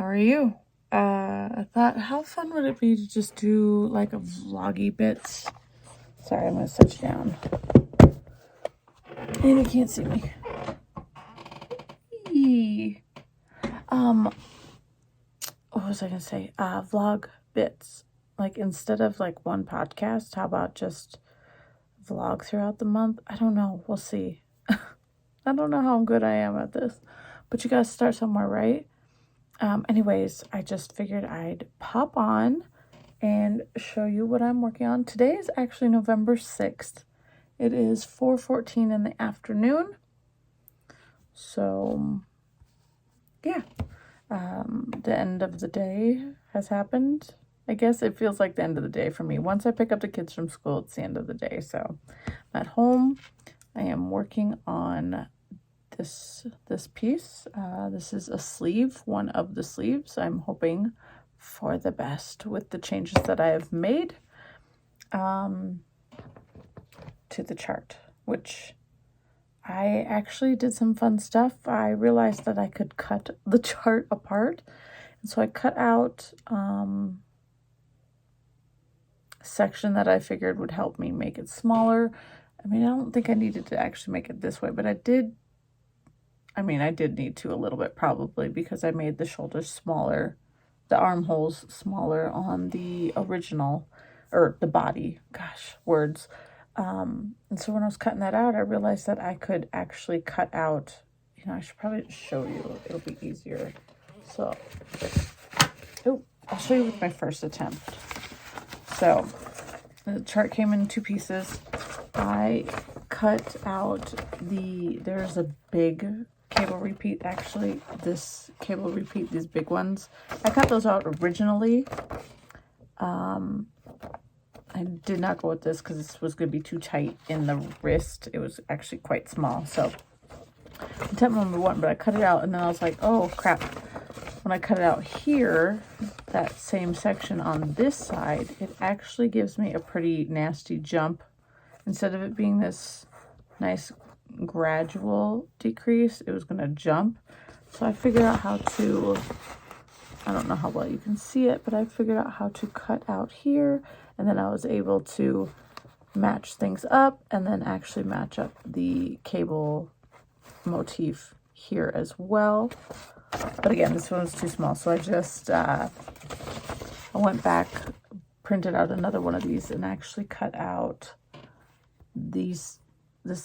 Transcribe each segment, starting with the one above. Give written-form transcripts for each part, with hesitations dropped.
How are you? I thought, how fun would it be to just do like a vloggy bits? Sorry, I'm gonna sit you down. And you can't see me. Eee. What was I gonna say? Vlog bits. Like instead of like one podcast, how about just vlog throughout the month? I don't know. We'll see. I don't know how good I am at this, but you gotta start somewhere, right? Anyways, I just figured I'd pop on and show you what I'm working on. Today is actually November 6th. It is 4:14 in the afternoon. So, yeah, the end of the day has happened. I guess it feels like the end of the day for me. Once I pick up the kids from school, it's the end of the day. So, I'm at home. I am working on this piece. This is a sleeve, one of the sleeves. I'm hoping for the best with the changes that I have made to the chart, which I actually did some fun stuff. I realized that I could cut the chart apart, and so I cut out a section that I figured would help me make it smaller. I mean, I don't think I needed to actually make it this way, but I did need to a little bit probably, because I made the shoulders smaller, the armholes smaller on the original, or the body, gosh, words. And so when I was cutting that out, I realized that I could actually cut out, I should probably show you, it'll be easier. So, I'll show you with my first attempt. So, the chart came in 2 pieces. I cut out there's a big cable repeat, actually, this cable repeat, these big ones. I cut those out originally. I did not go with this because this was going to be too tight in the wrist. It was actually quite small. So, attempt number 1, but I cut it out, and then I was like, oh, crap. When I cut it out here, that same section on this side, it actually gives me a pretty nasty jump. Instead of it being this nice gradual decrease, it was going to jump. So I figured out how to, I don't know how well you can see it, but I figured out how to cut out here, and then I was able to match things up and then actually match up the cable motif here as well. But again, this one was too small, so I just I went back, printed out another one of these, and actually cut out this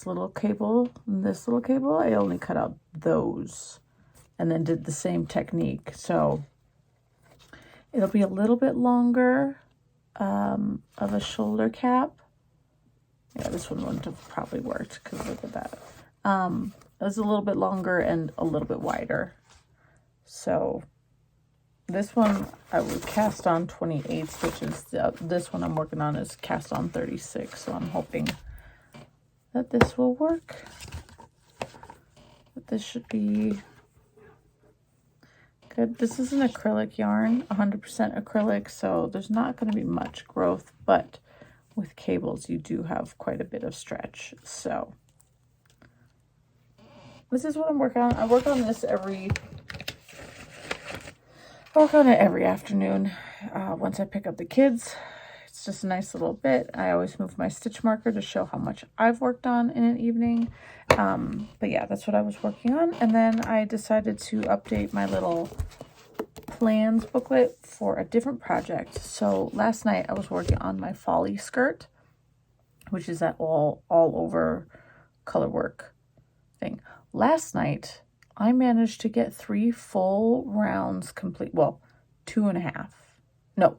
little cable and this little cable. I only cut out those and then did the same technique. So it'll be a little bit longer of a shoulder cap. Yeah, this one wouldn't have probably worked because look at that. It was a little bit longer and a little bit wider. So this one I would cast on 28, which is this one I'm working on is cast on 36. So I'm hoping that this will work. That this should be good. This is an acrylic yarn, 100% acrylic, so there's not going to be much growth, but with cables you do have quite a bit of stretch. So this is what I'm working on. I work on this every afternoon once I pick up the kids. It's just a nice little bit. I always move my stitch marker to show how much I've worked on in an evening. But yeah, that's what I was working on. And then I decided to update my little plans booklet for a different project. So last night I was working on my folly skirt, which is that all over color work thing. Last night I managed to get 3 full rounds complete. Well, 2.5. No,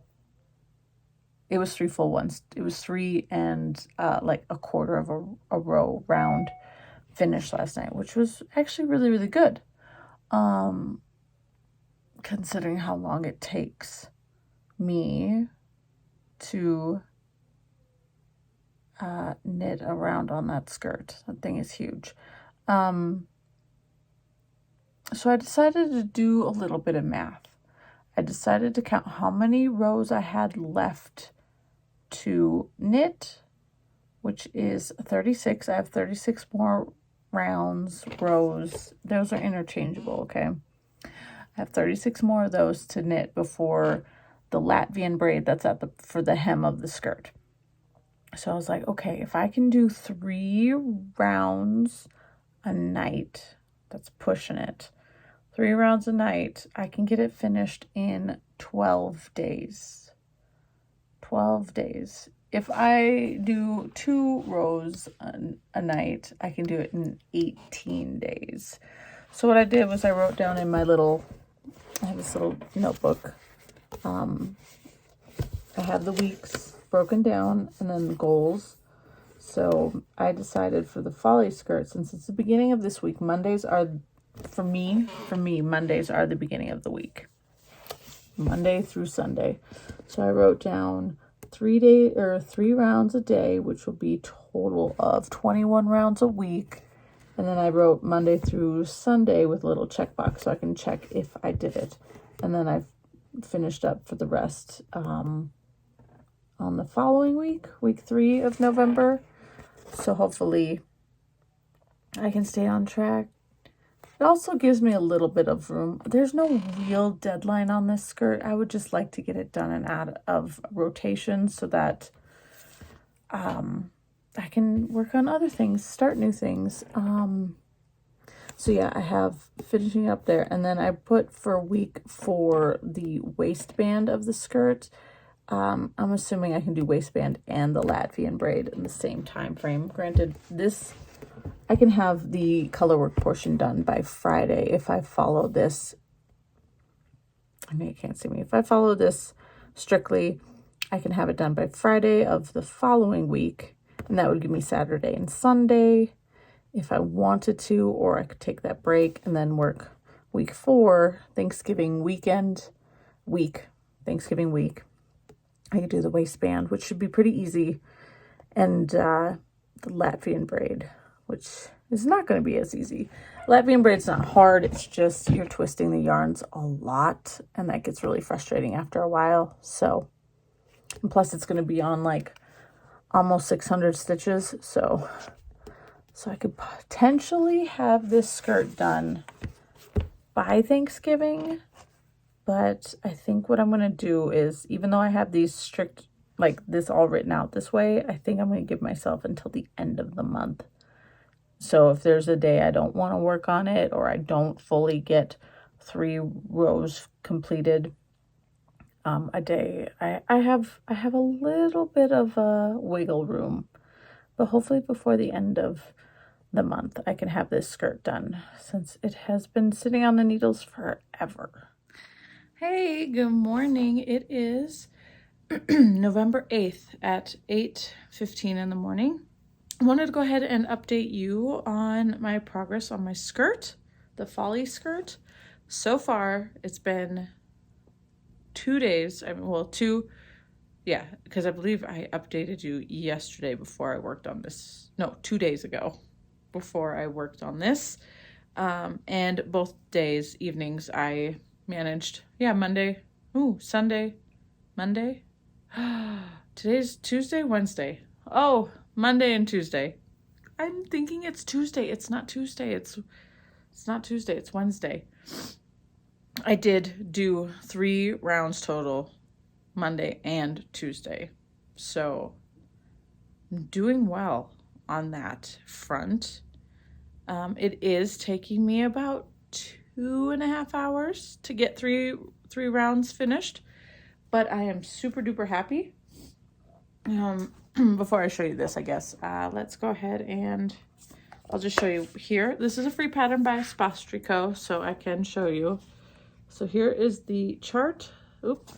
it was 3 full ones. It was 3 and like a quarter of a row round finish last night, which was actually really, really good. Considering how long it takes me to knit around on that skirt. That thing is huge. So I decided to do a little bit of math. I decided to count how many rows I had left to knit, which is 36. I have 36 more rows. Those are interchangeable, okay? I have 36 more of those to knit before the Latvian braid that's for the hem of the skirt. So I was like, okay, if I can do 3 rounds a night, that's pushing it. 3 rounds a night, I can get it finished in 12 days. 12 days. If I do 2 rows a night, I can do it in 18 days. So what I did was I wrote down in my I have this little notebook. I have the weeks broken down and then the goals. So I decided for the folly skirt, since it's the beginning of this week, Mondays are, for me, Mondays are the beginning of the week. Monday through Sunday. So I wrote down 3 rounds a day, which will be total of 21 rounds a week. And then I wrote Monday through Sunday with a little checkbox so I can check if I did it. And then I finished up for the rest on the following week 3 of November. So hopefully I can stay on track. It also gives me a little bit of room. There's no real deadline on this skirt. I would just like to get it done and out of rotation so that I can work on other things, start new things. So yeah, I have finishing up there. And then I put for week 4 the waistband of the skirt. I'm assuming I can do waistband and the Latvian braid in the same time frame. Granted, I can have the color work portion done by Friday if I follow this. I mean, you can't see me. If I follow this strictly, I can have it done by Friday of the following week. And that would give me Saturday and Sunday if I wanted to, or I could take that break and then work week 4, Thanksgiving week. I could do the waistband, which should be pretty easy, and the Latvian braid, which is not going to be as easy. Latvian braid's not hard. It's just you're twisting the yarns a lot, and that gets really frustrating after a while. So, and plus it's going to be on like almost 600 stitches. So I could potentially have this skirt done by Thanksgiving. But I think what I'm going to do is, even though I have these strict, like this all written out this way, I think I'm going to give myself until the end of the month. So if there's a day I don't want to work on it, or I don't fully get 3 rows completed a day, I have a little bit of a wiggle room. But hopefully before the end of the month, I can have this skirt done, since it has been sitting on the needles forever. Hey, good morning. It is November 8th at 8:15 in the morning. I wanted to go ahead and update you on my progress on my skirt, the folly skirt. So far, it's been 2 days. Because I believe I updated you yesterday before I worked on this. No, 2 days ago before I worked on this. And both days, evenings, I managed, Monday, Sunday, Monday. Today's Tuesday, Wednesday. Oh, Monday and Tuesday. I'm thinking it's Tuesday. It's not Tuesday. It's not Tuesday. It's Wednesday. I did do 3 rounds total, Monday and Tuesday. So I'm doing well on that front. It is taking me about 2.5 hours to get three rounds finished, but I am super duper happy. Before I show you this, I guess, let's go ahead and I'll just show you here. This is a free pattern by Spostrico, so I can show you. So here is the chart. Oops,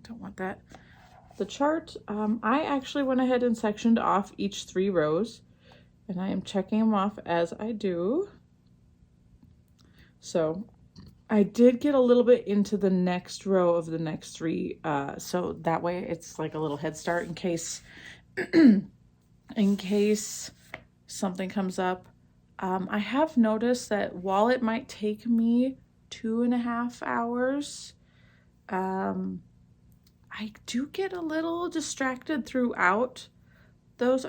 don't want that. The chart, I actually went ahead and sectioned off each 3 rows, and I am checking them off as I do. So I did get a little bit into the next row of the next 3, so that way it's like a little head start in case something comes up. I have noticed that while it might take me 2.5 hours, I do get a little distracted throughout those.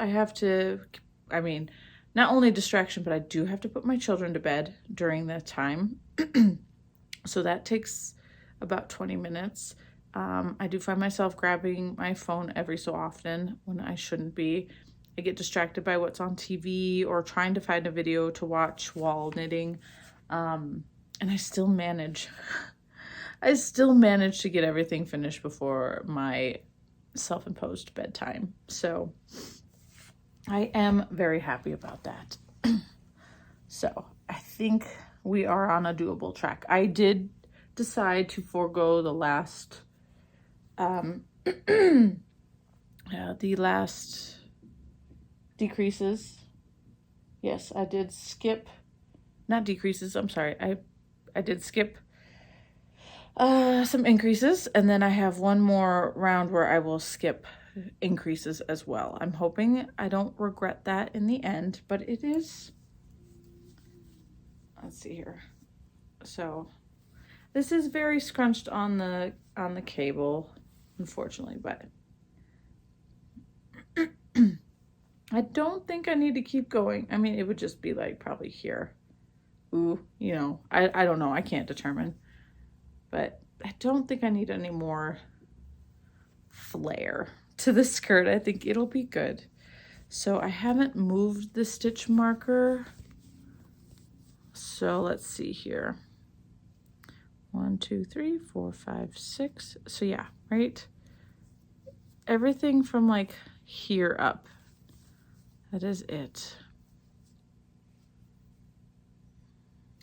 Not only distraction, but I do have to put my children to bed during that time. So that takes about 20 minutes. I do find myself grabbing my phone every so often when I shouldn't be. I get distracted by what's on TV or trying to find a video to watch while knitting. And I still manage. I still manage to get everything finished before my self-imposed bedtime. So I am very happy about that. So I think we are on a doable track. I did decide to forego the last the last decreases. Yes, I did skip, not decreases, I'm sorry. I did skip some increases, and then I have one more round where I will skip increases as well. I'm hoping I don't regret that in the end, but it is, let's see here. So this is very scrunched on the cable, unfortunately, but I don't think I need to keep going. I mean, it would just be like probably here. Ooh, you know, I don't know. I can't determine. But I don't think I need any more flare to the skirt. I think it'll be good. So I haven't moved the stitch marker. So let's see here. 1, 2, 3, 4, 5, 6. So yeah, right? Everything from like here up. That is it.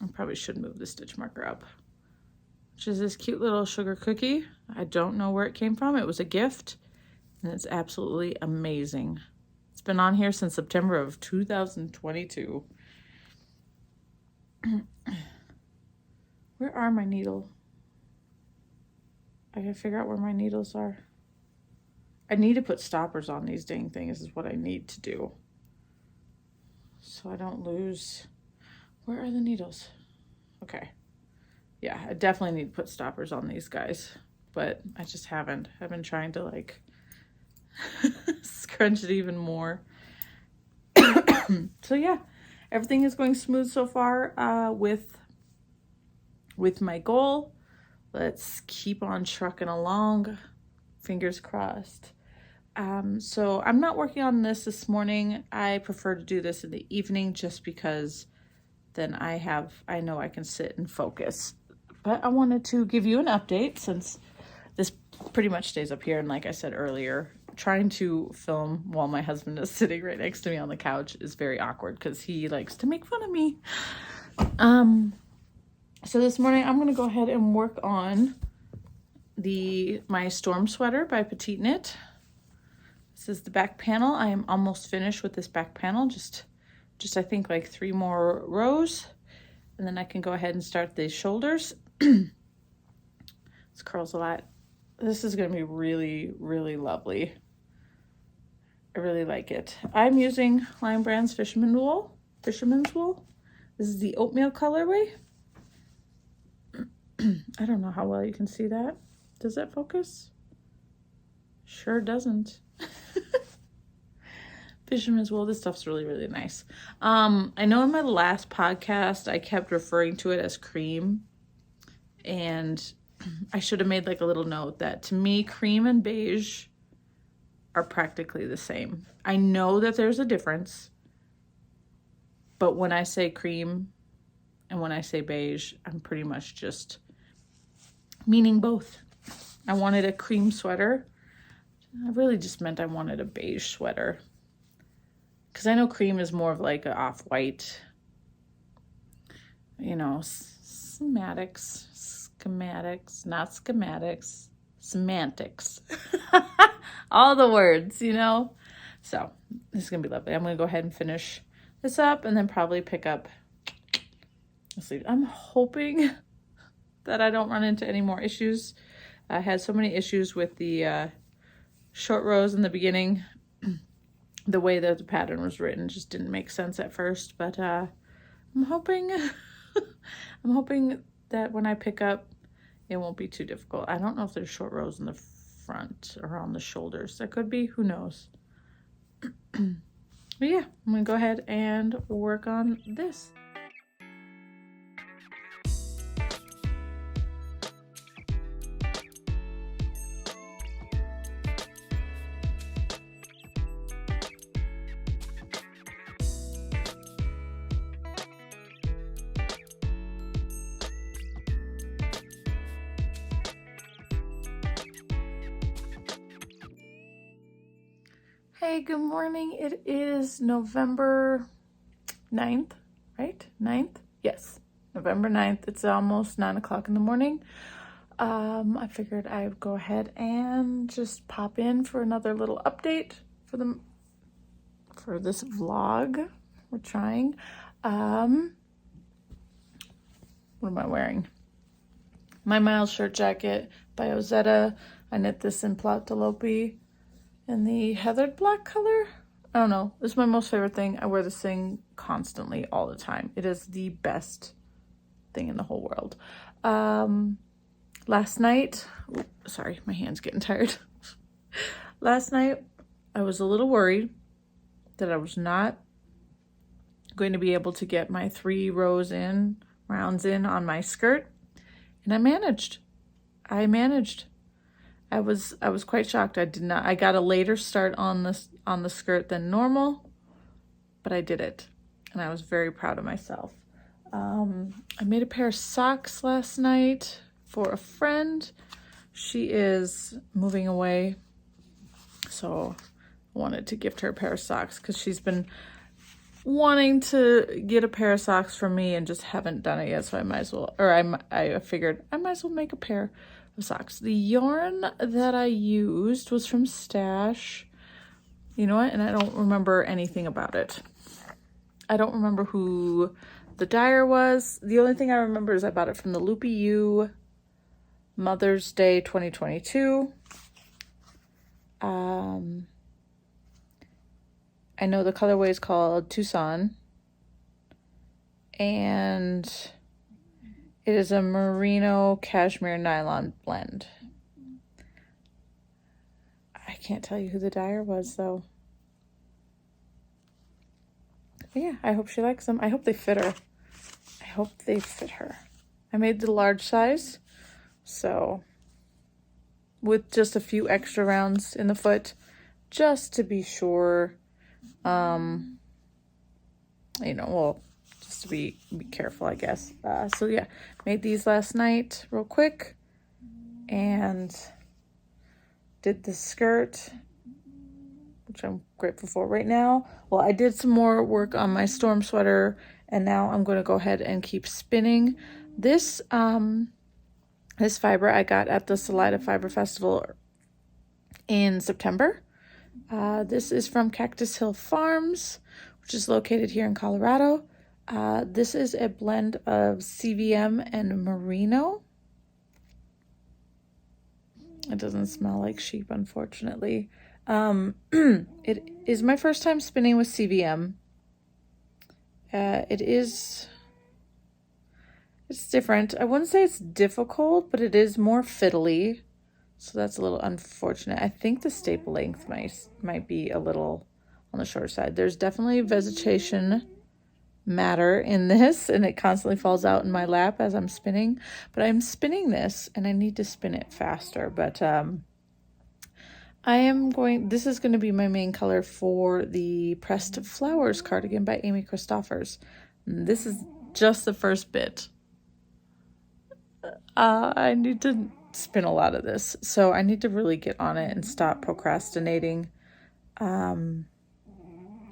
I probably should move the stitch marker up. Which is this cute little sugar cookie. I don't know where it came from. It was a gift, and it's absolutely amazing. It's been on here since September of 2022. Where are my needle? I gotta figure out where my needles are. I need to put stoppers on these dang things is what I need to do. So I don't lose. Where are the needles? Okay. Yeah, I definitely need to put stoppers on these guys, but I just haven't. I've been trying to like scrunch it even more. So yeah, everything is going smooth so far with my goal. Let's keep on trucking along. Fingers crossed. So I'm not working on this morning. I prefer to do this in the evening just because then I know I can sit and focus. But I wanted to give you an update since this pretty much stays up here. And like I said earlier, trying to film while my husband is sitting right next to me on the couch is very awkward because he likes to make fun of me. So this morning I'm going to go ahead and work on my storm sweater by Petite Knit. This is the back panel. I am almost finished with this back panel. Just I think like 3 more rows, and then I can go ahead and start the shoulders. This curls a lot. This is going to be really, really lovely. I really like it. I'm using Lion Brand's Fisherman's Wool. This is the oatmeal colorway. I don't know how well you can see that. Does that focus? Sure doesn't. Fisherman's Wool. This stuff's really, really nice. I know in my last podcast, I kept referring to it as cream. And I should have made like a little note that to me, cream and beige are practically the same. I know that there's a difference. But when I say cream and when I say beige, I'm pretty much just meaning both. I wanted a cream sweater. I really just meant I wanted a beige sweater. Because I know cream is more of like an off-white, you know, semantics. All the words, you know. So this is going to be lovely. I'm going to go ahead and finish this up and then probably pick up. Let's see. I'm hoping that I don't run into any more issues. I had so many issues with the short rows in the beginning. The way that the pattern was written just didn't make sense at first, but I'm hoping I'm hoping that when I pick up, it won't be too difficult. I don't know if there's short rows in the front or on the shoulders. That could be, who knows. But yeah, I'm gonna go ahead and work on this. Hey, good morning. It is November 9th, right? 9th? Yes, November 9th. It's almost 9 o'clock in the morning. I figured I would go ahead and just pop in for another little update for this vlog. We're trying. What am I wearing? My Miles shirt jacket by Ozetta. I knit this in Platelopi in the heathered black color. I don't know. This is my most favorite thing. I wear this thing constantly all the time. It is the best thing in the whole world. Last night, sorry, my hand's getting tired. Last night, I was a little worried that I was not going to be able to get my 3 rounds in on my skirt, and I managed. I was quite shocked. I got a later start on the skirt than normal, but I did it, and I was very proud of myself. I made a pair of socks last night for a friend. She is moving away, so I wanted to gift her a pair of socks because she's been wanting to get a pair of socks from me and just haven't done it yet, so I figured I might as well make a pair of socks. The yarn that I used was from Stash. You know what? And I don't remember anything about it. I don't remember who the dyer was. The only thing I remember is I bought it from the Loopy U Mother's Day 2022. I know the colorway is called Tucson, and it is a merino cashmere nylon blend. I can't tell you who the dyer was though. But yeah, I hope she likes them. I hope they fit her. I made the large size, so with just a few extra rounds in the foot, just to be sure. Just to be careful, I guess. So yeah, made these last night real quick and did the skirt, which I'm grateful for right now. Well, I did some more work on my storm sweater, and now I'm going to go ahead and keep spinning. This fiber I got at the Salida Fiber Festival in September. This is from Cactus Hill Farms, which is located here in Colorado. This is a blend of CVM and merino. It doesn't smell like sheep, unfortunately. It is my first time spinning with CVM. It's different. I wouldn't say it's difficult, but it is more fiddly. So that's a little unfortunate. I think the staple length might be a little on the short side. There's definitely vegetation matter in this, and it constantly falls out in my lap as I'm spinning. But I'm spinning this, and I need to spin it faster. But this is going to be my main color for the Pressed Flowers cardigan by Amy Christoffers. This is just the first bit. I need to spin a lot of this, so I need to really get on it and stop procrastinating. But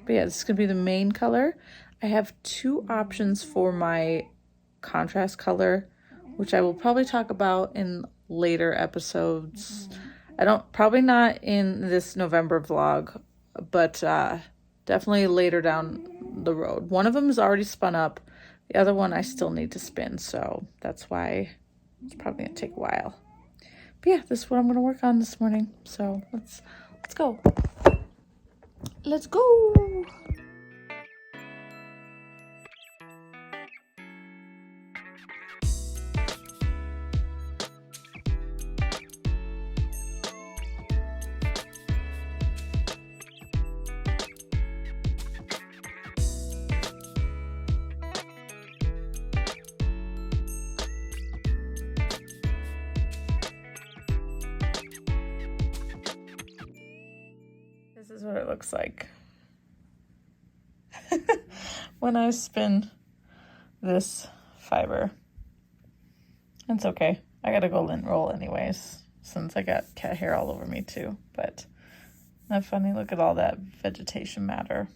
yeah, this is gonna be the main color. I have 2 options for my contrast color, which I will probably talk about in later episodes. Probably not in this November vlog, but definitely later down the road. One of them is already spun up. The other one I still need to spin, so that's why it's probably gonna take a while. But yeah, this is what I'm gonna work on this morning. So let's go. Let's go. This is what it looks like when I spin this fiber. It's okay. I gotta go lint roll anyways, since I got cat hair all over me too. But Isn't that funny? Look at all that vegetation matter.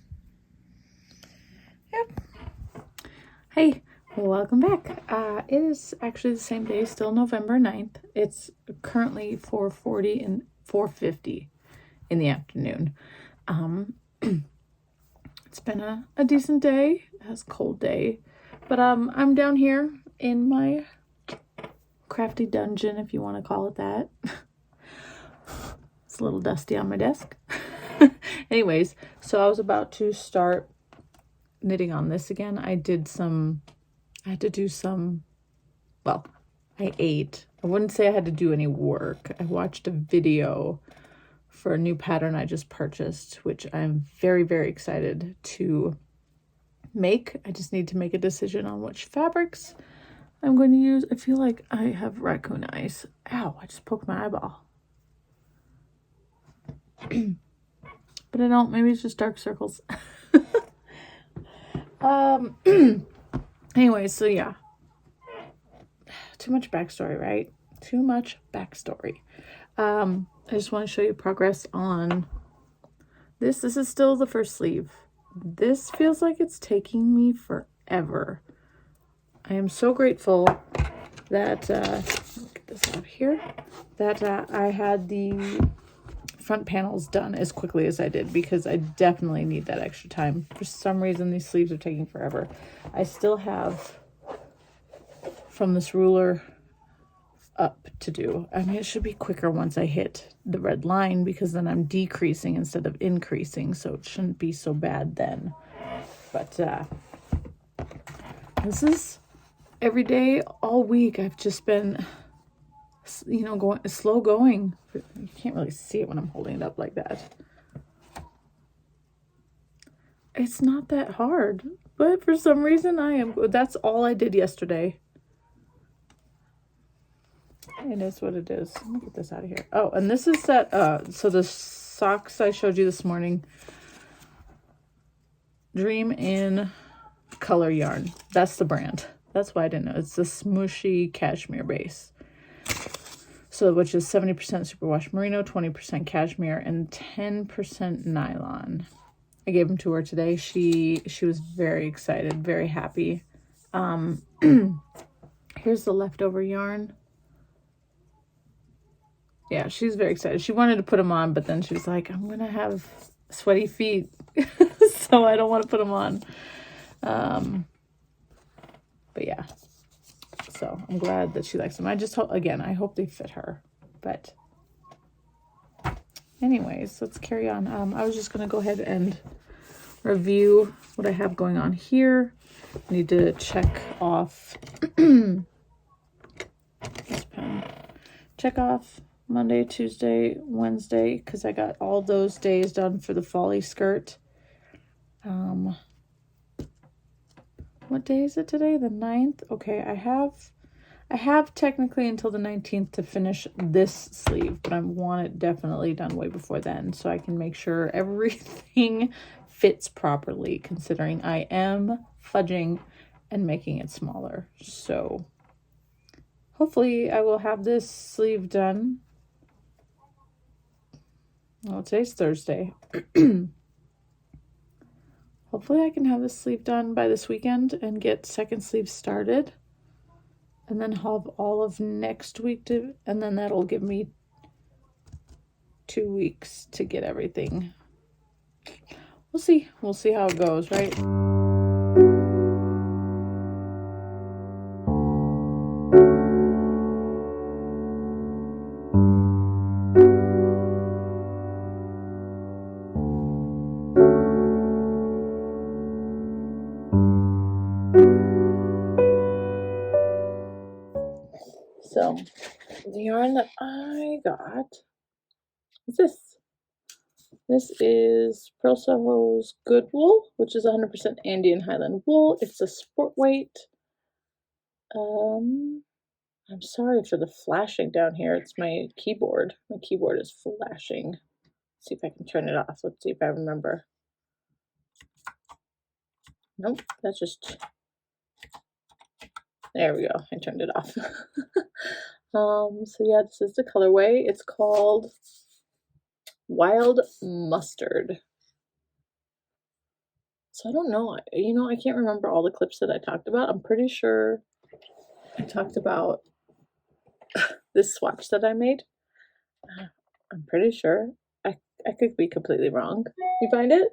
Yep. Hey, welcome back. It is actually the same day, still November 9th. It's currently 4:40 and 4:50 in the afternoon. It's been a decent day. It was a cold day. But I'm down here in my crafty dungeon, if you want to call it that. It's a little dusty on my desk. Anyways, so I was about to start knitting on this again. I had to do some, well, I ate. I wouldn't say I had to do any work. I watched a video for a new pattern I just purchased, which I'm very, very excited to make. I just need to make a decision on which fabrics I'm going to use. I feel like I have raccoon eyes. Ow, I just poked my eyeball. But I don't. Maybe it's just dark circles. Anyway, so yeah. Too much backstory, right? Too much backstory. I just want to show you progress on this. This is still the first sleeve. This feels like it's taking me forever. I am so grateful that, get this out here, that I had the front panels done as quickly as I did, because I definitely need that extra time. For some reason, these sleeves are taking forever. I still have from this ruler up to do. I mean, it should be quicker once I hit the red line, because then I'm decreasing instead of increasing, so it shouldn't be so bad then. But this is every day all week. I've just been, you know, slow going. You can't really see it when I'm holding it up like that. It's not that hard, but for some reason that's all I did yesterday. It is what it is. Let me get this out of here. Oh, and this is that, so the socks I showed you this morning, Dream in Color Yarn. That's the brand. That's why I didn't know. It's the smooshy cashmere base. So, which is 70% superwash merino, 20% cashmere, and 10% nylon. I gave them to her today. She was very excited, very happy. Here's the leftover yarn. Yeah, she's very excited. She wanted to put them on, but then she was like, I'm going to have sweaty feet, so I don't want to put them on. But yeah, so I'm glad that she likes them. I just hope, again, I hope they fit her. But anyways, let's carry on. I was just going to go ahead and review what I have going on here. I need to check off this pen. Check off Monday, Tuesday, Wednesday, because I got all those days done for the folly skirt. What day is it today? The 9th? Okay, I have technically until the 19th to finish this sleeve, but I want it definitely done way before then, so I can make sure everything fits properly, considering I am fudging and making it smaller. So hopefully I will have this sleeve done. Well, today's Thursday. Hopefully I can have this sleeve done by this weekend and get second sleeve started. And then have all of next week to, and then that'll give me 2 weeks to get everything. We'll see. We'll see how it goes, right? So, the yarn that I got is this. This is Pearl Soho's Good Wool, which is 100% Andean Highland wool. It's a sport weight. I'm sorry for the flashing down here. It's my keyboard. My keyboard is flashing. Let's see if I can turn it off. Let's see if I remember. Nope, that's just... There we go. I turned it off. So yeah, this is the colorway. It's called Wild Mustard. So I don't know, I can't remember all the clips that I talked about. I'm pretty sure I talked about this swatch that I made. I'm pretty sure. I could be completely wrong. You find it?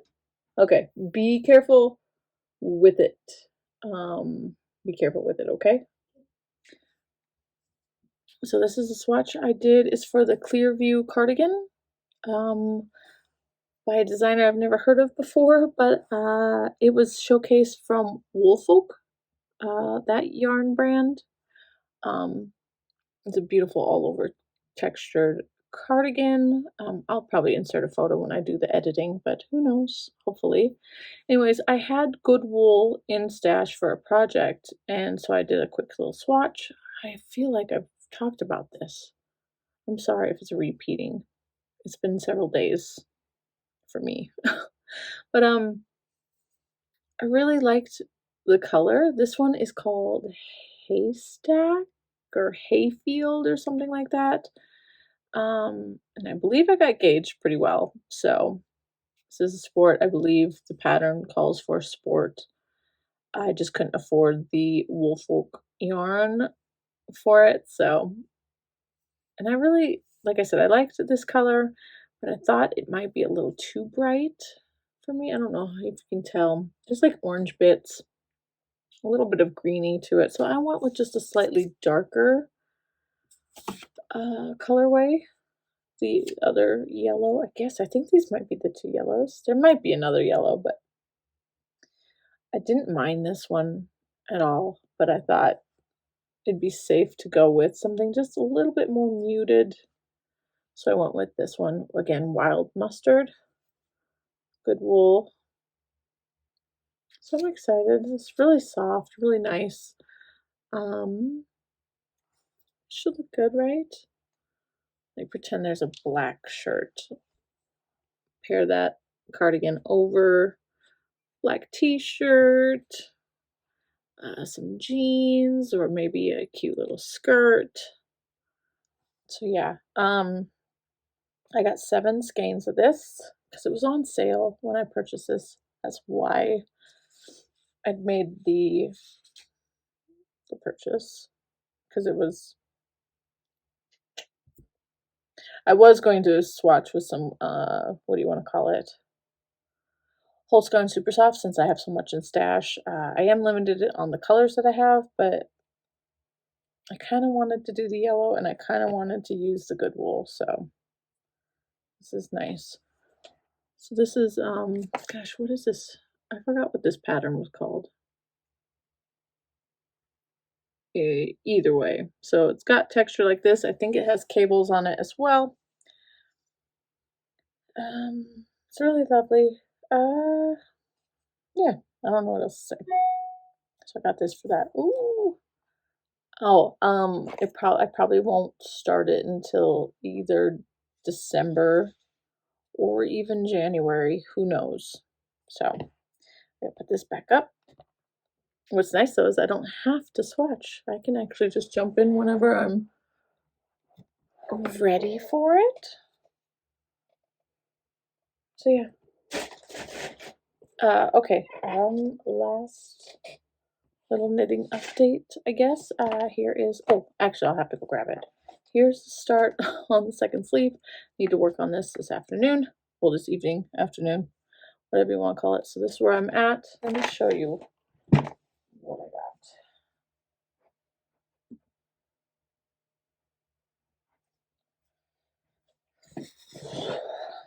Okay. Be careful with it. Be careful with it, okay? So this is a swatch I did. It's for the Clearview cardigan. By a designer I've never heard of before, but it was showcased from Woolfolk, that yarn brand. It's a beautiful all over textured cardigan. I'll probably insert a photo when I do the editing, but who knows, hopefully. Anyways, I had good wool in stash for a project, and so I did a quick little swatch. I feel like I've talked about this. I'm sorry if it's repeating. It's been several days for me. But I really liked the color. This one is called Haystack or Hayfield or something like that. And I believe I got gauged pretty well. So this is a sport. I believe the pattern calls for sport. I just couldn't afford the Woolfolk yarn for it. So, and I really, like I said, I liked this color, but I thought it might be a little too bright for me. I don't know if you can tell. There's like orange bits, a little bit of greeny to it. So I went with just a slightly darker colorway. The other yellow, I think these might be the two yellows. There might be another yellow, but I didn't mind this one at all. But I thought it'd be safe to go with something just a little bit more muted. So I went with this one. Again, Wild Mustard. Good wool. So I'm excited. It's really soft, really nice. Should look good, right? Like pretend there's a black shirt. Pair that cardigan over black t-shirt, some jeans, or maybe a cute little skirt. So yeah, I got 7 skeins of this because it was on sale when I purchased this. That's why I'd made the purchase, because I was going to swatch with some what do you want to call it, Holzgarn Super Soft, since I have so much in stash. I am limited on the colors that I have, but I kind of wanted to do the yellow and I kind of wanted to use the good wool, so this is nice. So this is, gosh, what is this? I forgot what this pattern was called. Either way, so it's got texture like this. I think it has cables on it as well. It's really lovely. Yeah, I don't know what else to say. So I got this for that. Ooh. Oh, I probably won't start it until either December or even January. Who knows? So I'm gonna put this back up. What's nice though is I don't have to swatch. I can actually just jump in whenever I'm ready for it. So yeah. Okay. Last little knitting update, I guess. Here is, oh, actually I'll have to go grab it. Here's the start on the second sleeve. Need to work on this afternoon. Well, this evening, afternoon, whatever you want to call it. So this is where I'm at. Let me show you what I got.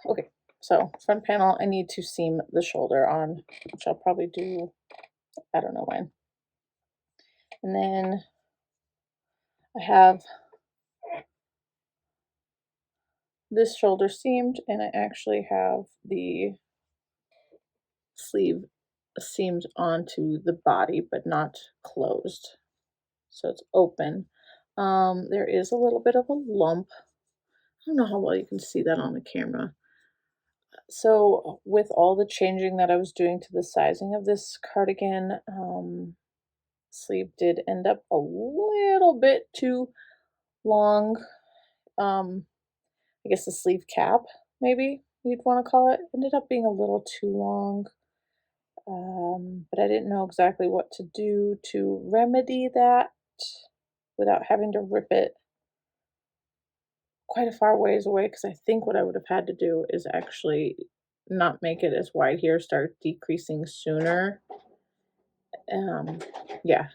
Okay, so front panel, I need to seam the shoulder on, which I'll probably do, I don't know when. And then I have this shoulder seamed, and I actually have the sleeve seamed onto the body, but not closed. So it's open. There is a little bit of a lump. I don't know how well you can see that on the camera. So with all the changing that I was doing to the sizing of this cardigan, sleeve did end up a little bit too long. I guess the sleeve cap, maybe. you'd want to call it. Ended up being a little too long, but I didn't know exactly what to do to remedy that without having to rip it quite a far ways away, because I think what I would have had to do is actually not make it as wide here, start decreasing sooner. Yeah,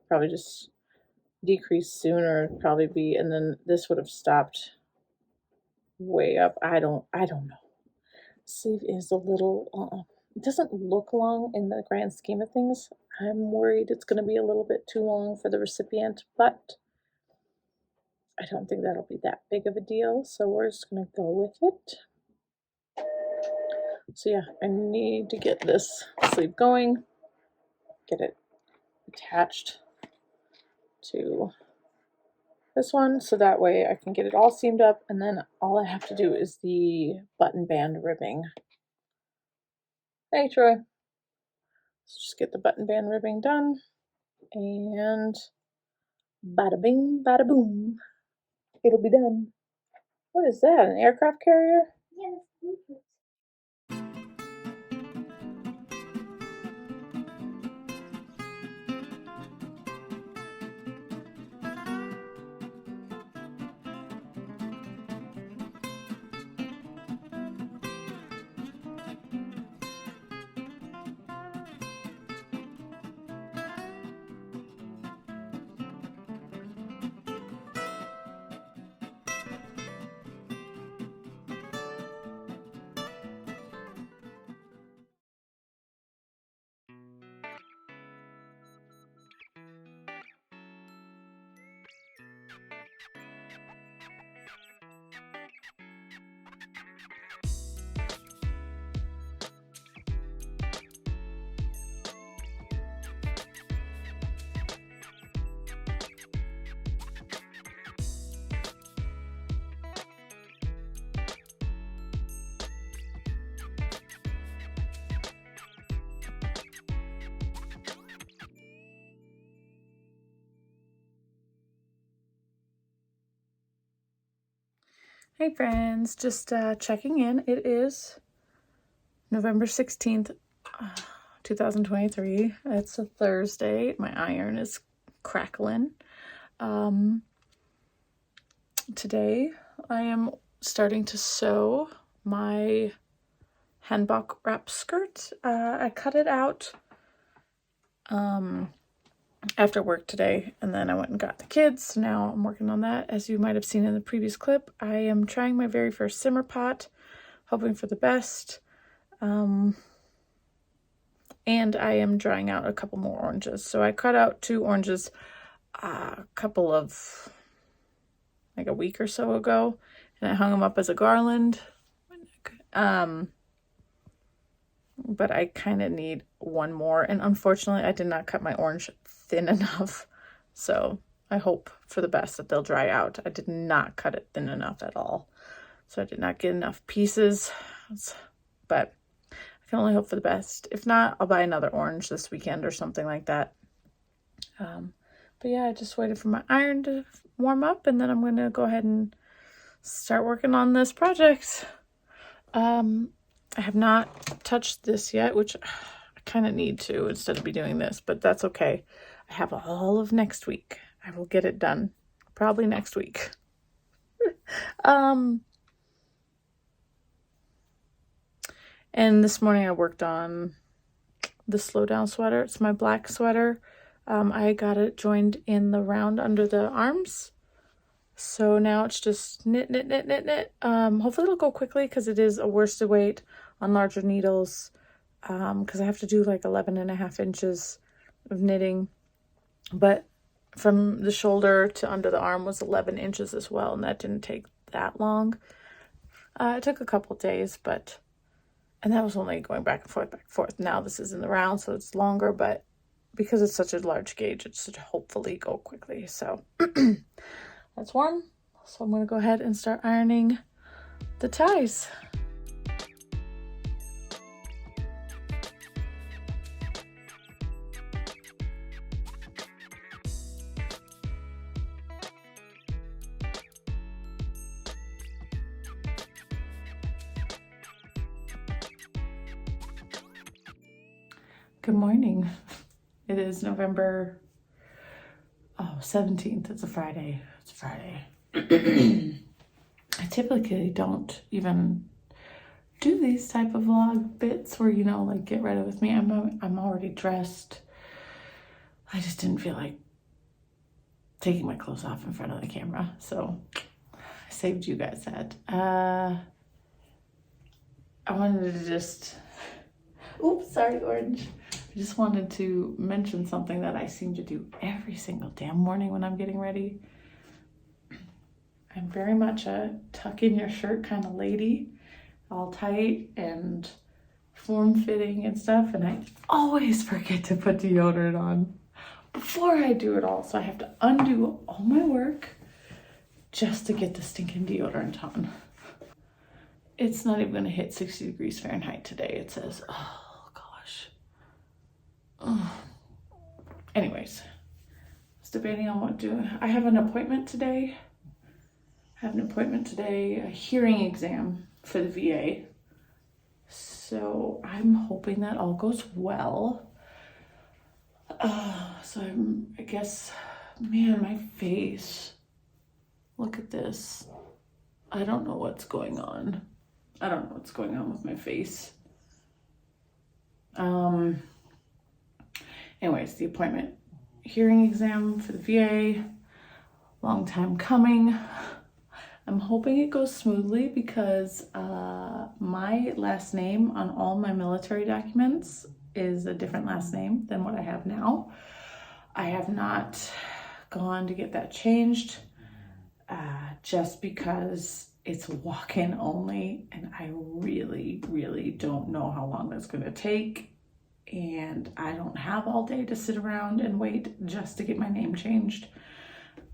probably just decrease sooner, probably be, and then this would have stopped way up. I don't know. Sleeve is a little, it doesn't look long in the grand scheme of things. I'm worried it's going to be a little bit too long for the recipient, but I don't think that'll be that big of a deal, so we're just going to go with it. So yeah, I need to get this sleeve going, get it attached to this one, so that way I can get it all seamed up, and then all I have to do is the button band ribbing. Hey Troy. Let's just get the button band ribbing done, and bada bing, bada boom, it'll be done. What is that, an aircraft carrier? Yeah, that's Bluetooth. Hey friends, just checking in. It is November 16th, 2023. It's a Thursday. My iron is crackling. Today I am starting to sew my hanbok wrap skirt. I cut it out after work today, and then I went and got the kids, so now I'm working on that. As you might have seen in the previous clip, I am trying my very first simmer pot, hoping for the best, and I am drying out a couple more oranges. So I cut out 2 oranges a couple of, like a week or so ago, and I hung them up as a garland, but I kind of need one more, and unfortunately I did not cut my orange thin enough, so I hope for the best that they'll dry out. I did not cut it thin enough at all, so I did not get enough pieces, but I can only hope for the best. If not, I'll buy another orange this weekend or something like that. But yeah, I just waited for my iron to warm up, and then I'm going to go ahead and start working on this project. I have not touched this yet, which I kind of need to instead of be doing this, but that's okay. I have all of next week. I will get it done probably next week. And this morning I worked on the slow down sweater. It's my black sweater. I got it joined in the round under the arms. So now it's just knit, knit, knit, knit, knit. Hopefully it'll go quickly because it is a worsted weight on larger needles. Because I have to do like 11.5 inches of knitting. But from the shoulder to under the arm was 11 inches as well, and that didn't take that long. It took a couple days, and that was only going back and forth, back and forth. Now this is in the round, so it's longer, but because it's such a large gauge, it should hopefully go quickly. So that's one. So I'm going to go ahead and start ironing the ties. Good morning. It is November 17th. It's a Friday. It's Friday. I typically don't even do these type of vlog bits where, you know, like get ready with me. I'm already dressed. I just didn't feel like taking my clothes off in front of the camera, so I saved you guys that. I wanted to just, oops, sorry, orange. I just wanted to mention something that I seem to do every single damn morning when I'm getting ready. I'm very much a tuck in your shirt kind of lady, all tight and form-fitting and stuff, and I always forget to put deodorant on before I do it all, so I have to undo all my work just to get the stinking deodorant on. It's not even gonna hit 60 degrees Fahrenheit today, it says. Oh gosh. Oh. Anyways, I was debating on what to do. I have an appointment today. A hearing exam for the VA. So I'm hoping that all goes well. I guess, man, my face. Look at this. I don't know what's going on. I don't know what's going on with my face. Anyways, the appointment. Hearing exam for the VA. Long time coming. I'm hoping it goes smoothly because my last name on all my military documents is a different last name than what I have now. I have not gone to get that changed just because it's walk-in only, and I really, really don't know how long that's going to take, and I don't have all day to sit around and wait just to get my name changed.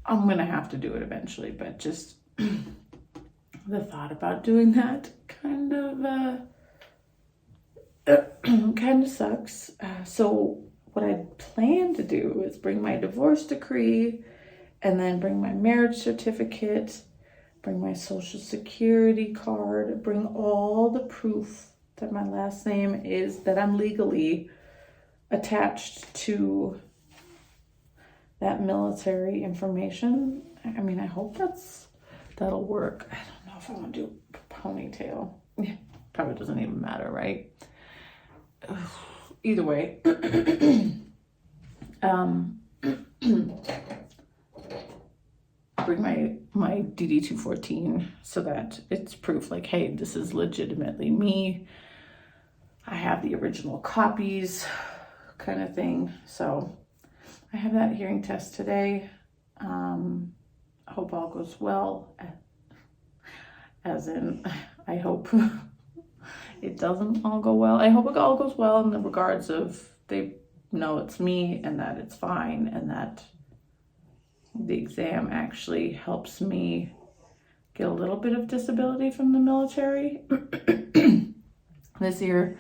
I'm going to have to do it eventually, but just the thought about doing that kind of sucks. So what I plan to do is bring my divorce decree and then bring my marriage certificate, bring my social security card, bring all the proof that my last name is, that I'm legally attached to that military information. I mean, I hope that'll work. I don't know if I want to do a ponytail. Yeah, probably doesn't even matter, right? Either way. Bring my DD-214 so that it's proof, like, hey, this is legitimately me. I have the original copies, kind of thing. So I have that hearing test today. I hope all goes well, as in, I hope it doesn't all go well. I hope it all goes well in the regards of they know it's me and that it's fine, and that the exam actually helps me get a little bit of disability from the military. This year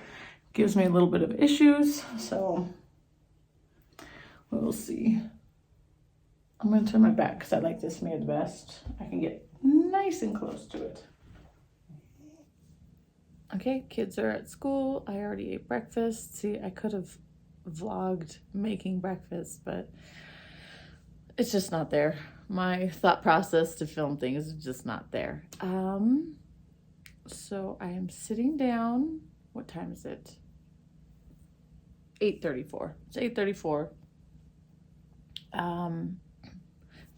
gives me a little bit of issues, so we'll see. I'm going to turn my back because I like this mirror the best. I can get nice and close to it. Okay, kids are at school. I already ate breakfast. See, I could have vlogged making breakfast, but it's just not there. My thought process to film things is just not there. So I am sitting down. What time is it? 8:34. It's 8:34.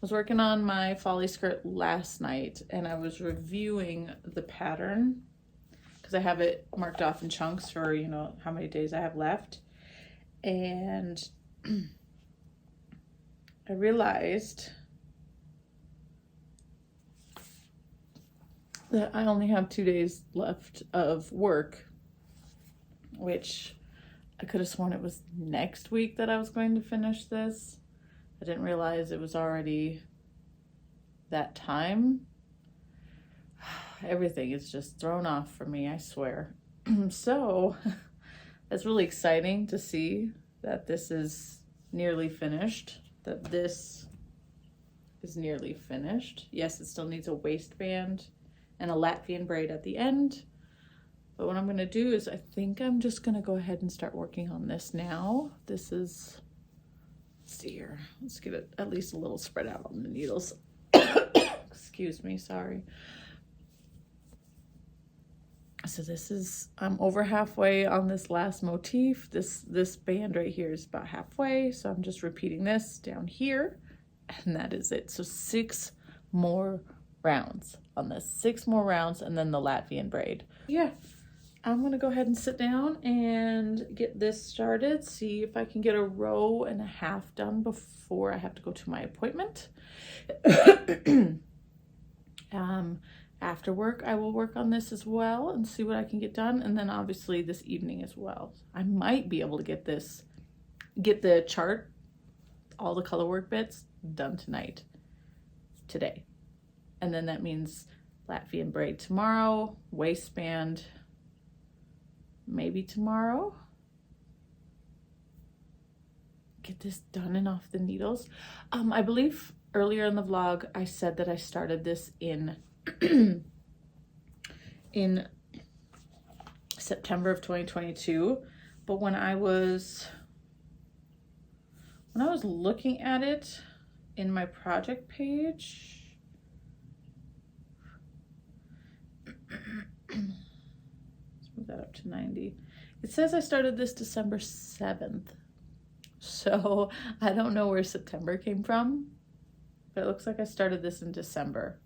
I was working on my folly skirt last night, and I was reviewing the pattern because I have it marked off in chunks for, you know, how many days I have left. And I realized that I only have 2 days left of work, which I could have sworn it was next week that I was going to finish this. I didn't realize it was already that time. Everything is just thrown off for me, I swear. So it's really exciting to see that this is nearly finished, that this is nearly finished. Yes, it still needs a waistband and a Latvian braid at the end, But what I'm going to do is I think I'm just going to go ahead and start working on this now. This is, let's see here. Let's get it at least a little spread out on the needles. Excuse me, sorry. So this is, I'm over halfway on this last motif. This band right here is about halfway. So I'm just repeating this down here, and that is it. So 6 more rounds on this, 6 more rounds, and then the Latvian braid. Yeah, I'm gonna go ahead and sit down and get this started, see if I can get a row and a half done before I have to go to my appointment. After work, I will work on this as well and see what I can get done. And then obviously this evening as well. I might be able to get the chart, all the color work bits done today. And then that means Latvian braid tomorrow, waistband maybe tomorrow. Get this done and off the needles. I believe earlier in the vlog, I said that I started this in September of 2022, but when I was looking at it in my project page, let's move that up to 90. It says I started this December 7th, so I don't know where September came from, but it looks like I started this in December.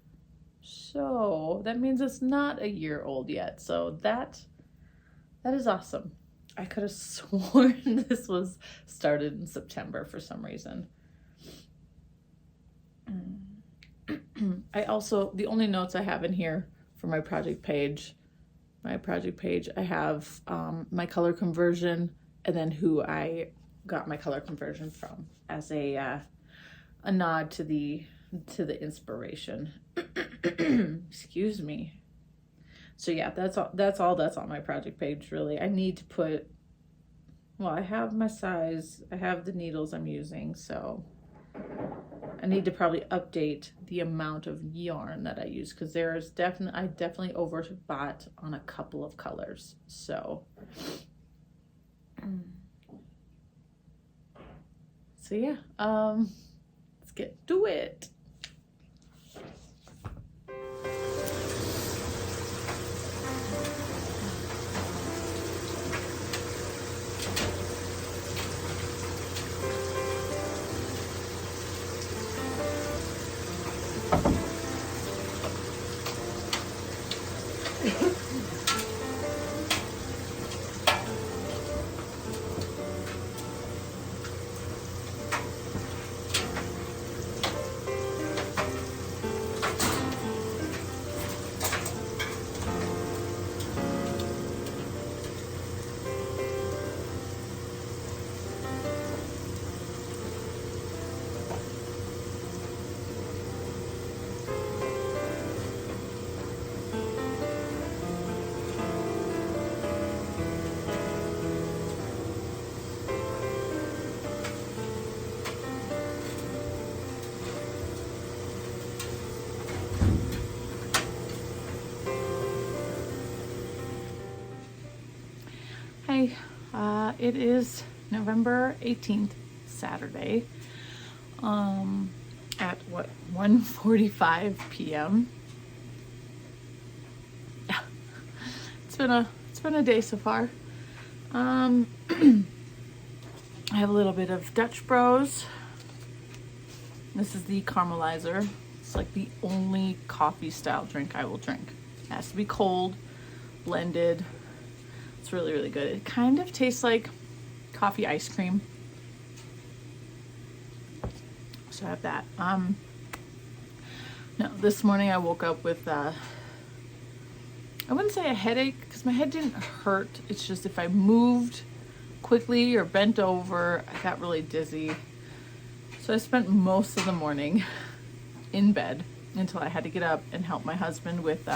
So that means it's not a year old yet. So that is awesome. I could have sworn this was started in September for some reason. I also, the only notes I have in here for my project page, I have my color conversion and then who I got my color conversion from as a nod to the inspiration. Excuse me. So yeah, that's all that's on my project page really. I need to put, well, I have my size, I have the needles I'm using, so I need to probably update the amount of yarn that I use, because I definitely overbought on a couple of colors. So yeah, let's get to it. Hey, it is November 18th, Saturday, at what, 1:45 p.m. Yeah, it's been a day so far. I have a little bit of Dutch Bros. This is the caramelizer. It's like the only coffee style drink I will drink. It has to be cold, blended. It's really, really good. It kind of tastes like coffee ice cream. So I have that. No, this morning I woke up with, I wouldn't say a headache because my head didn't hurt. It's just if I moved quickly or bent over, I got really dizzy. So I spent most of the morning in bed until I had to get up and help my husband with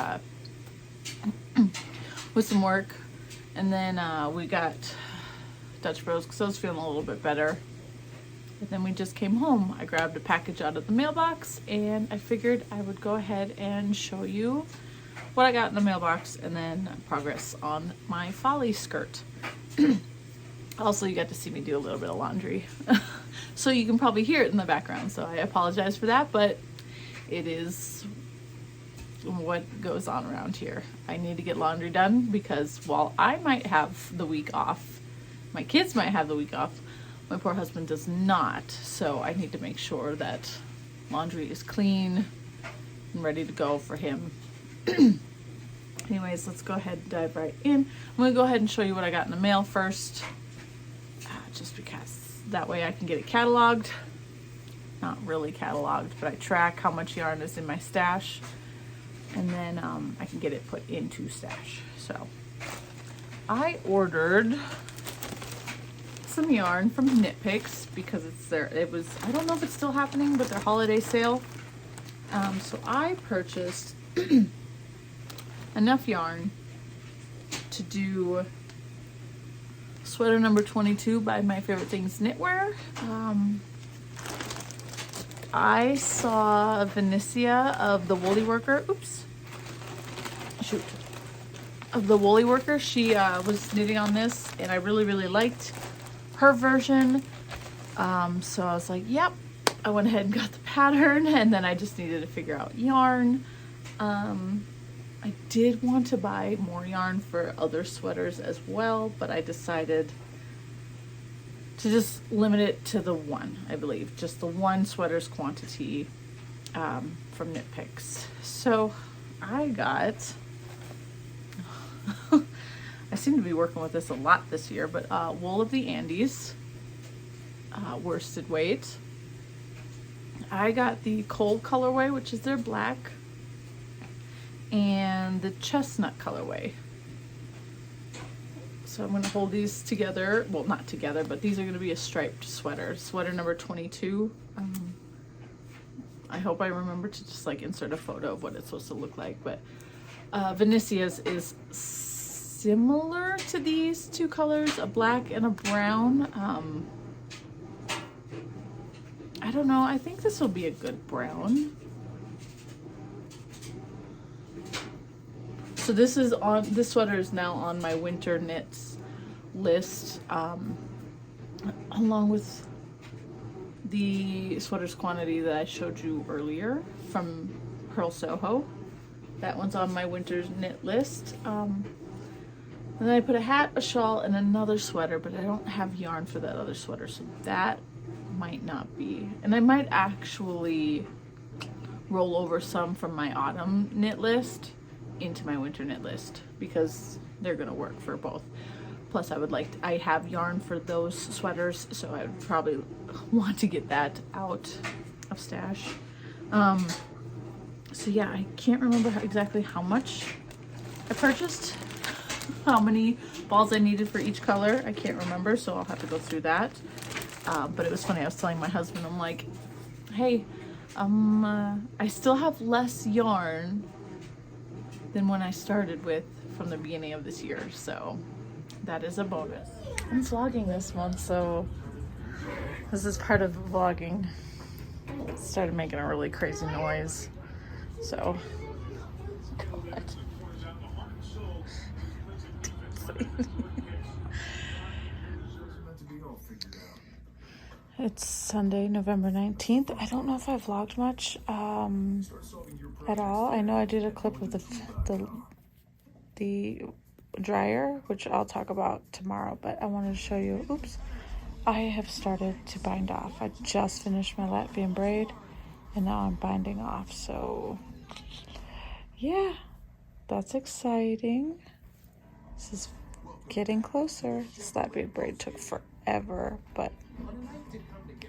some work. And then we got Dutch Bros because I was feeling a little bit better. And then we just came home. I grabbed a package out of the mailbox and I figured I would go ahead and show you what I got in the mailbox, and then progress on my folly skirt. Also, you got to see me do a little bit of laundry. So you can probably hear it in the background. So I apologize for that, but it is what goes on around here. I need to get laundry done because while I might have the week off, my kids might have the week off, my poor husband does not. So I need to make sure that laundry is clean and ready to go for him. Anyways, let's go ahead and dive right in. I'm going to go ahead and show you what I got in the mail first. Just because that way I can get it cataloged. Not really cataloged, but I track how much yarn is in my stash. And then I can get it put into stash. So I ordered some yarn from Knit Picks because it's their, I don't know if it's still happening, but their holiday sale. So I purchased enough yarn to do sweater number 22 by My Favorite Things Knitwear. I saw Venetia of the Woolly Worker. Of the Woolly Worker. She was knitting on this, and I really, really liked her version. So I was like, yep. I went ahead and got the pattern, and then I just needed to figure out yarn. I did want to buy more yarn for other sweaters as well, but I decided to just limit it to the one, I believe. Just the one sweater's quantity from Knit Picks. So I got, I seem to be working with this a lot this year, but Wool of the Andes, worsted weight. I got the Cold colorway, which is their black, and the chestnut colorway. So I'm going to hold these together. Well, not together, but these are going to be a striped sweater. Sweater number 22. I hope I remember to just like insert a photo of what it's supposed to look like. But Venetia's is similar to these two colors, a black and a brown. I don't know. I think this will be a good brown. So this sweater is now on my winter knits list, along with the sweaters quantity that I showed you earlier from Pearl Soho. That one's on my winter knit list. And then I put a hat, a shawl, and another sweater, but I don't have yarn for that other sweater, so that might not be. And I might actually roll over some from my autumn knit list into my winter knit list because they're gonna work for both. Plus I have yarn for those sweaters, so I would probably want to get that out of stash. So yeah, I can't remember exactly how much I purchased, how many balls I needed for each color. I can't remember, so I'll have to go through that. But it was funny, I was telling my husband, I'm like, hey, I still have less yarn than when I started with from the beginning of this year, so that is a bonus. I'm vlogging this month, so this is part of vlogging. It started making a really crazy noise, so it's Sunday, November 19th. I don't know if I vlogged much at all. I know I did a clip of the dryer, which I'll talk about tomorrow, but I wanted to show you, I have started to bind off. I just finished my Latvian braid, and now I'm binding off, so yeah, that's exciting. This is getting closer. This Latvian braid took forever, but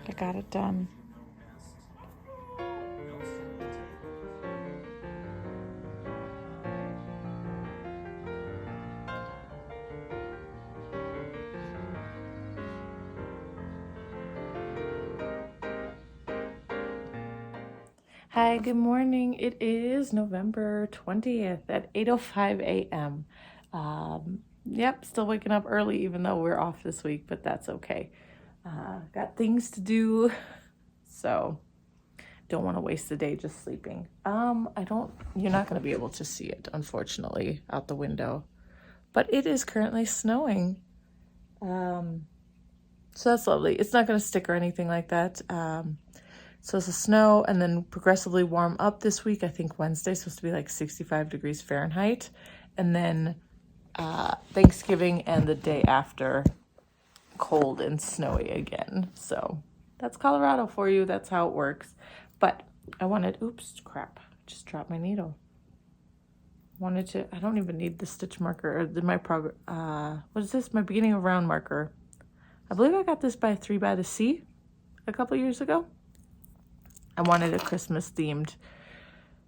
I got it done. Hi, good morning. It is November 20th at 8:05 a.m. Yep, still waking up early even though we're off this week, but that's okay. Got things to do, so don't want to waste the day just sleeping. You're not going to be able to see it, unfortunately, out the window. But it is currently snowing. So that's lovely. It's not going to stick or anything like that. So it's a snow and then progressively warm up this week. I think Wednesday's supposed to be like 65 degrees Fahrenheit. And then Thanksgiving and the day after, cold and snowy again. So that's Colorado for you. That's how it works. But I wanted, oops, crap. Just dropped my needle. I don't even need the stitch marker or what is this? My beginning of round marker. I believe I got this by 3 by the Sea a couple years ago. I wanted a Christmas themed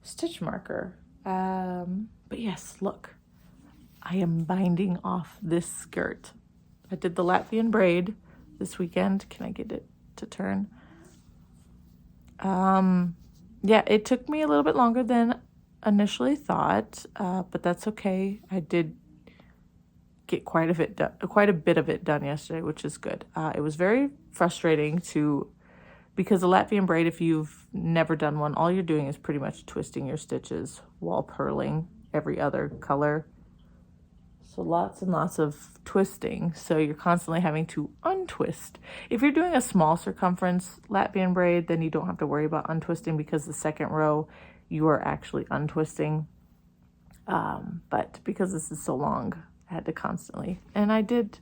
stitch marker. But yes, look, I am binding off this skirt. I did the Latvian braid this weekend. Can I get it to turn? Yeah, it took me a little bit longer than initially thought, but that's okay. I did get quite a bit of it done yesterday, which is good. It was very frustrating because the Latvian braid, if you've never done one, all you're doing is pretty much twisting your stitches while purling every other color. So lots and lots of twisting. So you're constantly having to untwist. If you're doing a small circumference Latvian braid, then you don't have to worry about untwisting because the second row you are actually untwisting. But because this is so long, I had to constantly. And I did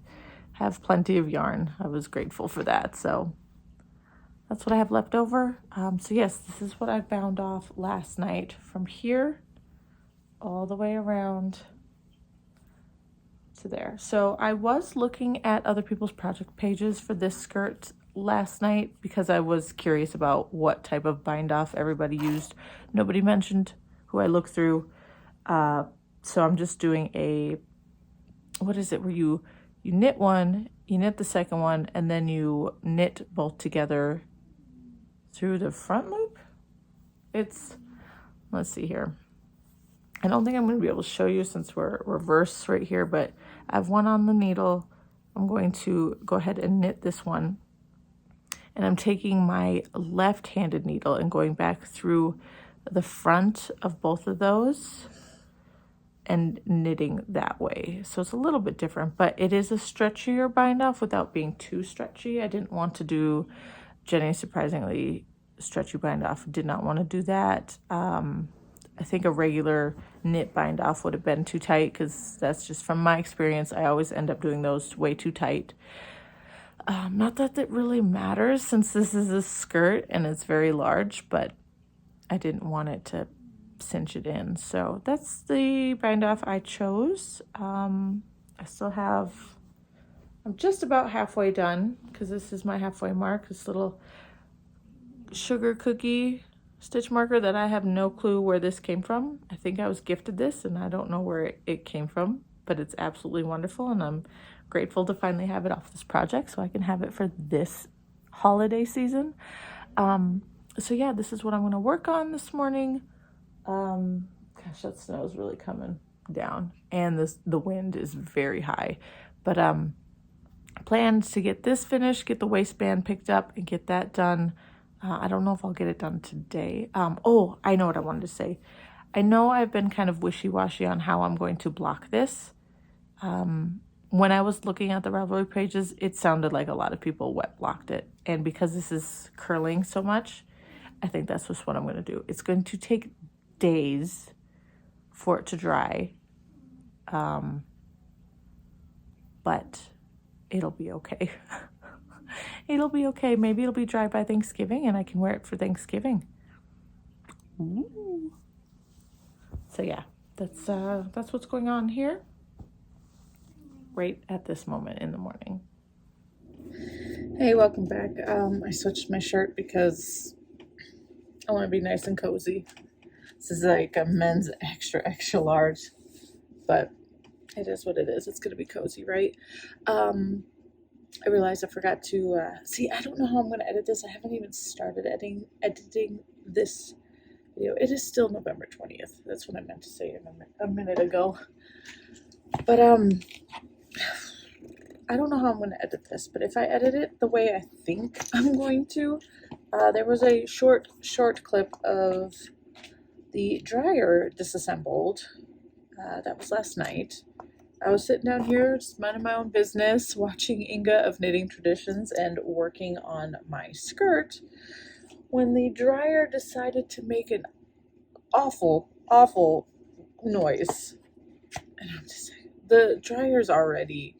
have plenty of yarn. I was grateful for that. So that's what I have left over. So yes, this is what I bound off last night from here all the way around to there. So I was looking at other people's project pages for this skirt last night because I was curious about what type of bind off everybody used. Nobody mentioned who I looked through. So I'm just doing what is it, where you knit one, you knit the second one, and then you knit both together through the front loop. Let's see here. I don't think I'm going to be able to show you since we're reverse right here, but I have one on the needle. I'm going to go ahead and knit this one. And I'm taking my left-handed needle and going back through the front of both of those and knitting that way. So it's a little bit different, but it is a stretchier bind off without being too stretchy. I didn't want to do Jenny's surprisingly stretchy bind off. Did not want to do that. I think a regular knit bind off would have been too tight because that's just from my experience. I always end up doing those way too tight. Not that it really matters since this is a skirt and it's very large, but I didn't want it to cinch it in. So that's the bind off I chose. I'm just about halfway done because this is my halfway mark, this little sugar cookie stitch marker that I have no clue where this came from. I think I was gifted this and I don't know where it came from, but it's absolutely wonderful and I'm grateful to finally have it off this project so I can have it for this holiday season. So yeah, this is what I'm going to work on this morning. Gosh, that snow is really coming down and the wind is very high, but plans to get this finished, get the waistband picked up and get that done. I don't know if I'll get it done today. Oh, I know what I wanted to say. I know I've been kind of wishy-washy on how I'm going to block this. When I was looking at the Ravelry pages, it sounded like a lot of people wet blocked it. And because this is curling so much, I think that's just what I'm going to do. It's going to take days for it to dry. But it'll be okay. It'll be okay. Maybe it'll be dry by Thanksgiving and I can wear it for Thanksgiving. Ooh. So yeah, that's what's going on here right at this moment in the morning. Hey, welcome back. I switched my shirt because I want to be nice and cozy. This is like a men's extra large, but it is what it is. It's going to be cozy, right? I realized I forgot to, I don't know how I'm going to edit this. I haven't even started editing this video. It is still November 20th. That's what I meant to say a minute ago. But, I don't know how I'm going to edit this, but if I edit it the way I think I'm going to, There was a short clip of the dryer disassembled. That was last night. I was sitting down here, just minding my own business, watching Inga of Knitting Traditions and working on my skirt, when the dryer decided to make an awful, awful noise. And I'm just like, the dryer's already,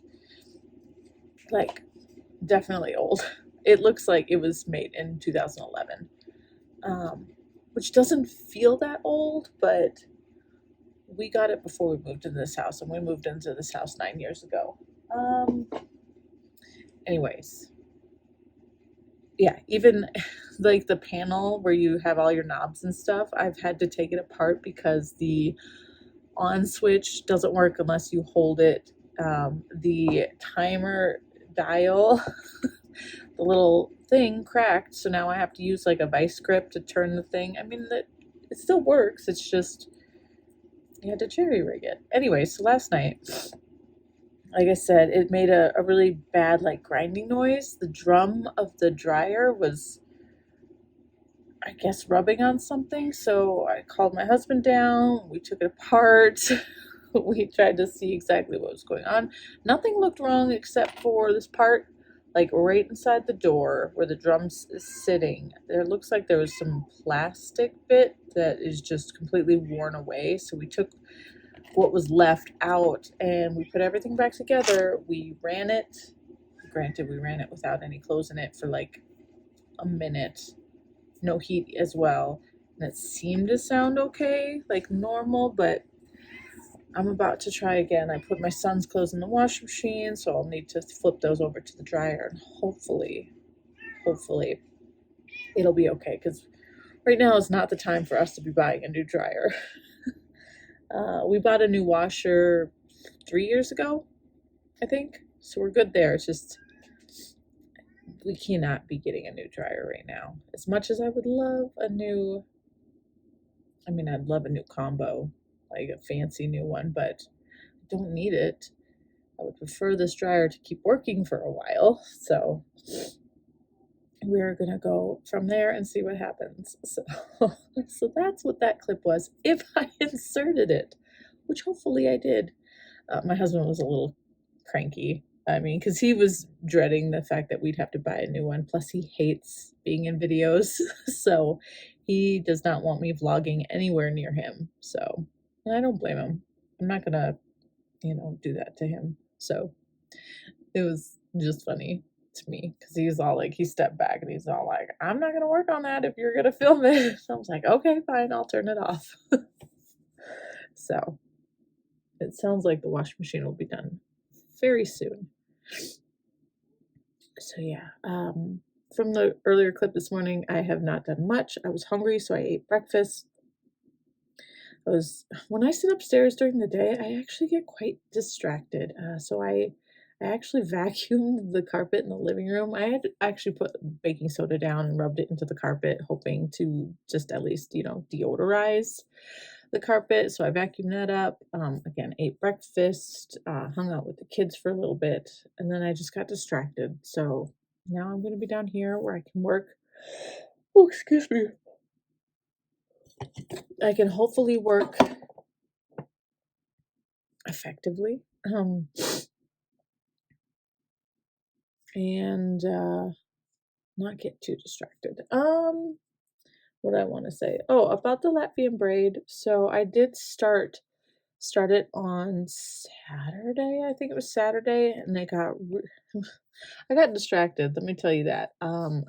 like, definitely old. It looks like it was made in 2011, which doesn't feel that old, but we got it before we moved into this house, and we moved into this house 9 years ago. Anyways, yeah, even like the panel where you have all your knobs and stuff, I've had to take it apart because the on switch doesn't work unless you hold it. The timer dial, the little thing cracked, so now I have to use like a vice grip to turn the thing. I mean, it still works, it's just you had to cherry rig it. Anyway, so last night, like I said, it made a really bad like grinding noise. The drum of the dryer was, I guess, rubbing on something, so I called my husband down, we took it apart. We tried to see exactly what was going on. Nothing looked wrong except for this part, like right inside the door where the drum's is sitting. There looks like there was some plastic bit that is just completely worn away. So we took what was left out and we put everything back together. We ran it. Granted, we ran it without any clothes in it for like a minute. No heat as well. And it seemed to sound okay, like normal, but I'm about to try again. I put my son's clothes in the washing machine, so I'll need to flip those over to the dryer, and hopefully it'll be okay, because right now is not the time for us to be buying a new dryer. We bought a new washer 3 years ago, I think, so we're good there. It's just we cannot be getting a new dryer right now. As much as I would love a new, I mean, I'd love a new combo, like a fancy new one, but I don't need it. I would prefer this dryer to keep working for a while, so we're gonna go from there and see what happens. So, so that's what that clip was, if I inserted it, which hopefully I did. My husband was a little cranky. I mean, because he was dreading the fact that we'd have to buy a new one. Plus, he hates being in videos, so he does not want me vlogging anywhere near him. So, and I don't blame him. I'm not gonna, do that to him. So it was just funny to me because he's all like, he stepped back and he's all like, I'm not gonna work on that if you're gonna film it. So I was like, okay, fine, I'll turn it off. So it sounds like the washing machine will be done very soon. So yeah, from the earlier clip this morning, I have not done much. I was hungry, so I ate breakfast. When I sit upstairs during the day, I actually get quite distracted. So I actually vacuumed the carpet in the living room. I had actually put baking soda down and rubbed it into the carpet, hoping to just at least, deodorize the carpet. So I vacuumed that up. Again, ate breakfast, hung out with the kids for a little bit, and then I just got distracted. So now I'm going to be down here where I can work. Oh, excuse me. I can hopefully work effectively. And not get too distracted. What I want to say? Oh, about the Latvian braid. So I did start it on Saturday. I think it was Saturday, and I got distracted. Let me tell you that.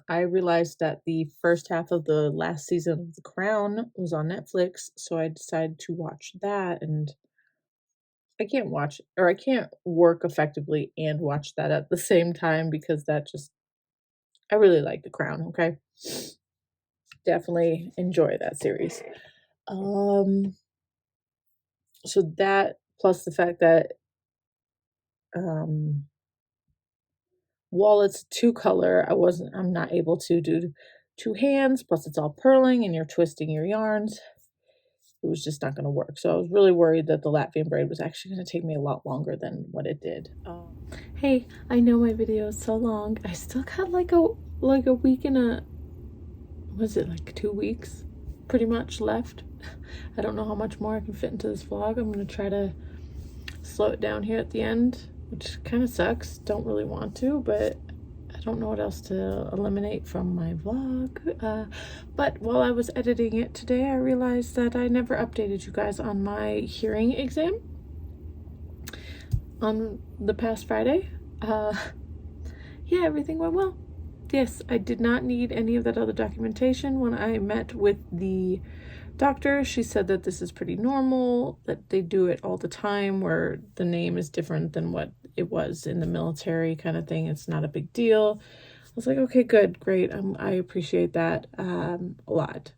I realized that the first half of the last season of The Crown was on Netflix, so I decided to watch that, and I can't work effectively and watch that at the same time because I really like The Crown, okay? Definitely enjoy that series. So that plus the fact that while it's two color, I'm not able to do two hands, plus it's all purling and you're twisting your yarns. It was just not going to work. So I was really worried that the Latvian braid was actually going to take me a lot longer than what it did. Hey, I know my video is so long. I still got like a week and was it like 2 weeks pretty much left. I don't know how much more I can fit into this vlog. I'm going to try to slow it down here at the end, which kind of sucks. Don't really want to, but I don't know what else to eliminate from my vlog. But while I was editing it today, I realized that I never updated you guys on my hearing exam on the past Friday. Yeah, everything went well. Yes, I did not need any of that other documentation. When I met with the doctor, she said that this is pretty normal, that they do it all the time, where the name is different than what it was in the military kind of thing. It's not a big deal. I was like, okay, good, great. I appreciate that a lot.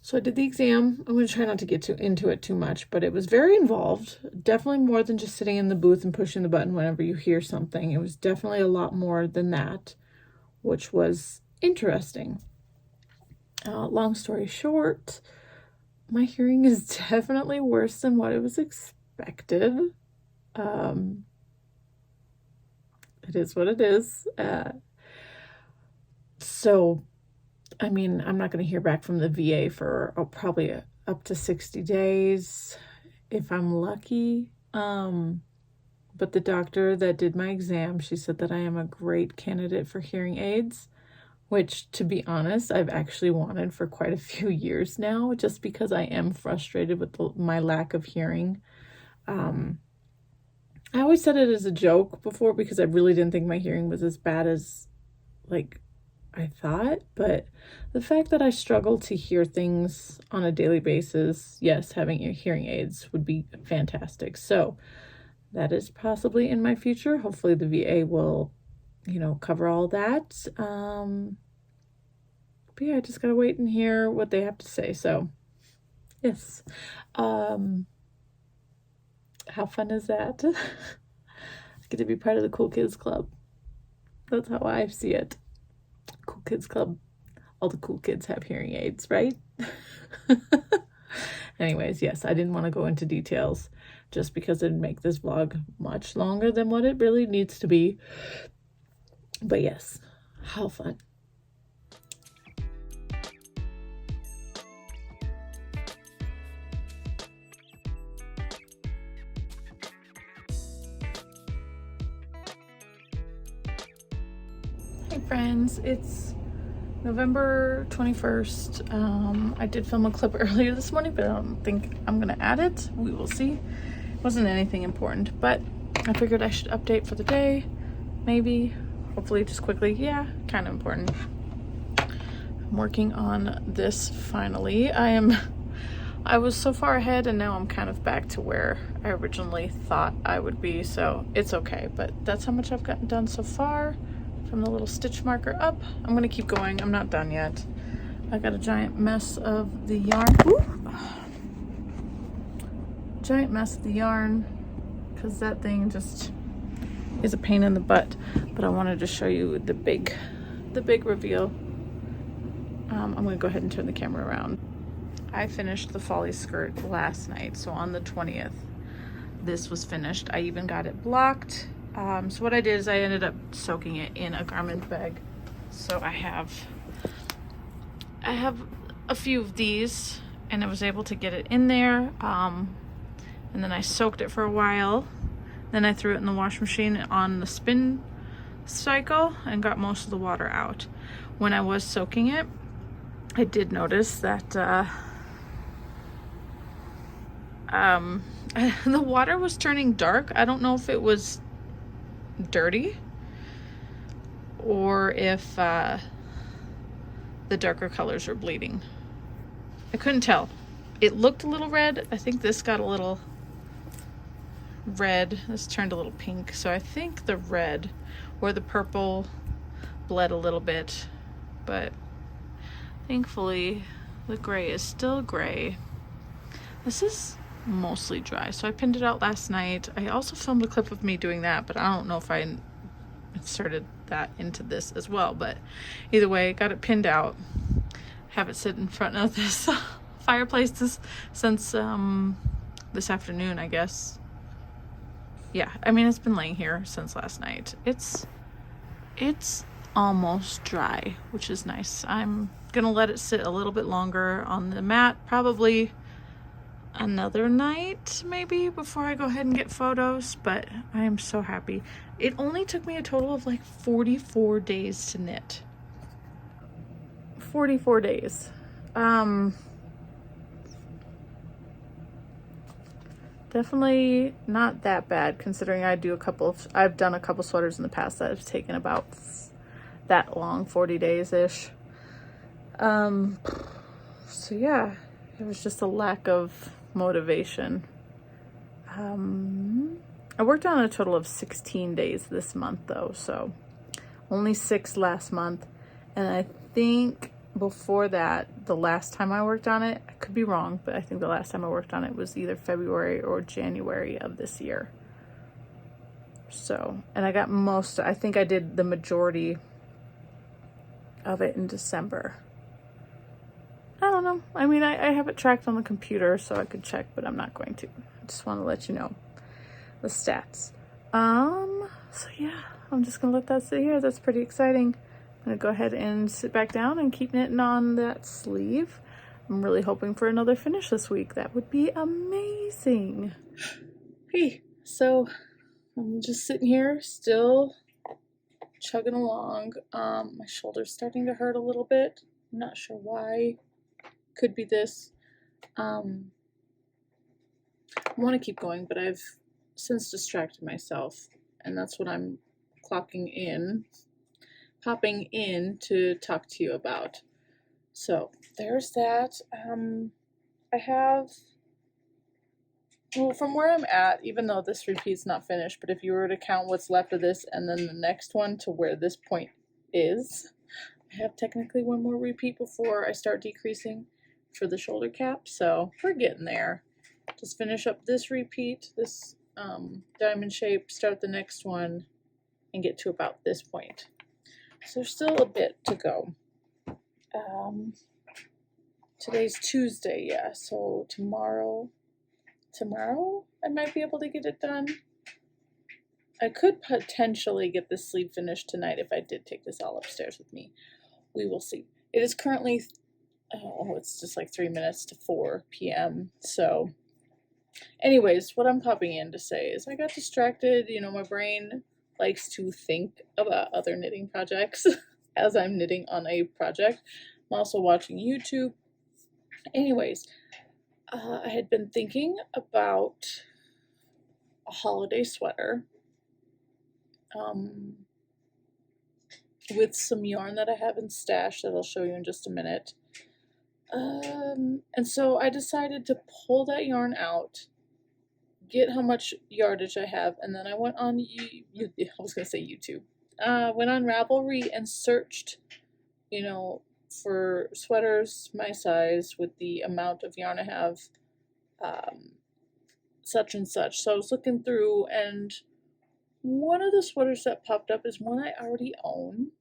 So I did the exam. I'm going to try not to get into it too much, but it was very involved. Definitely more than just sitting in the booth and pushing the button whenever you hear something. It was definitely a lot more than that, which was interesting. Long story short, my hearing is definitely worse than what it was expected. It is what it is. So I mean, I'm not going to hear back from the VA for probably up to 60 days if I'm lucky. But the doctor that did my exam, she said that I am a great candidate for hearing aids, which, to be honest, I've actually wanted for quite a few years now, just because I am frustrated with my lack of hearing. I always said it as a joke before because I really didn't think my hearing was as bad as, like, I thought, but the fact that I struggle to hear things on a daily basis, yes, having your hearing aids would be fantastic. So that is possibly in my future. Hopefully the VA will, cover all that. But yeah, I just gotta wait and hear what they have to say. So yes. How fun is that? I get to be part of the Cool Kids Club. That's how I see it. Cool Kids Club. All the cool kids have hearing aids, right? Anyways, yes, I didn't want to go into details just because it'd make this vlog much longer than what it really needs to be. But yes, how fun. Hey friends, it's November 21st. I did film a clip earlier this morning, but I don't think I'm gonna add it. We will see. It wasn't anything important, but I figured I should update for the day. Maybe, hopefully just quickly. Yeah, kind of important. I'm working on this finally. I was so far ahead and now I'm kind of back to where I originally thought I would be, so it's okay. But that's how much I've gotten done so far. From the little stitch marker up. I'm gonna keep going. I'm not done yet. I got a giant mess of the yarn. Giant mess of the yarn because that thing just is a pain in the butt. But I wanted to show you the big reveal. I'm gonna go ahead and turn the camera around. I finished the folly skirt last night, so on the 20th this was finished. I even got it blocked. So what I did is I ended up soaking it in a garment bag. So I have a few of these and I was able to get it in there. And then I soaked it for a while. Then I threw it in the washing machine on the spin cycle and got most of the water out. When I was soaking it, I did notice that the water was turning dark. I don't know if it was dirty or if the darker colors were bleeding. I couldn't tell. It looked a little red. I think this got a little red. This turned a little pink. So I think the red or the purple bled a little bit, but thankfully the gray is still gray. This is mostly dry, so I pinned it out last night. I also filmed a clip of me doing that, but I don't know if I inserted that into this as well. But either way, got it pinned out. Have it sit in front of this fireplace since this afternoon, I guess. Yeah, I mean, it's been laying here since last night. It's almost dry, which is nice. I'm gonna let it sit a little bit longer on the mat, probably another night maybe before I go ahead and get photos, but I am so happy. It only took me a total of like 44 days to knit. 44 days. Definitely not that bad considering I've done a couple sweaters in the past that have taken about that long, 40 days-ish. So yeah, it was just a lack of motivation. I worked on a total of 16 days this month though, so only 6 last month. And I think before that, the last time I worked on it, I could be wrong, but I think the last time I worked on it was either February or January of this year. So, and I think I did the majority of it in December. I don't know. I mean, I have it tracked on the computer so I could check, but I'm not going to. I just want to let you know the stats. So yeah, I'm just gonna let that sit here. That's pretty exciting. I'm gonna go ahead and sit back down and keep knitting on that sleeve. I'm really hoping for another finish this week. That would be amazing. Hey, so I'm just sitting here still chugging along. My shoulder's starting to hurt a little bit. I'm not sure why. Could be this. I want to keep going, but I've since distracted myself, and that's what I'm popping in to talk to you about. So there's that. I have, well, from where I'm at, even though this repeat's not finished, but if you were to count what's left of this and then the next one to where this point is, I have technically one more repeat before I start decreasing for the shoulder cap, so we're getting there. Just finish up this repeat, this diamond shape, start the next one, and get to about this point. So there's still a bit to go. Today's Tuesday, yeah, so tomorrow I might be able to get it done. I could potentially get this sleeve finished tonight if I did take this all upstairs with me. We will see. It is currently, it's just like 3 minutes to 4 p.m. So anyways, what I'm popping in to say is I got distracted. You know, my brain likes to think about other knitting projects as I'm knitting on a project. I'm also watching YouTube. Anyways, I had been thinking about a holiday sweater with some yarn that I have in stash that I'll show you in just a minute. And so I decided to pull that yarn out, get how much yardage I have, and then I went on YouTube. Went on Ravelry and searched, you know, for sweaters my size with the amount of yarn I have, such and such. So I was looking through, and one of the sweaters that popped up is one I already own.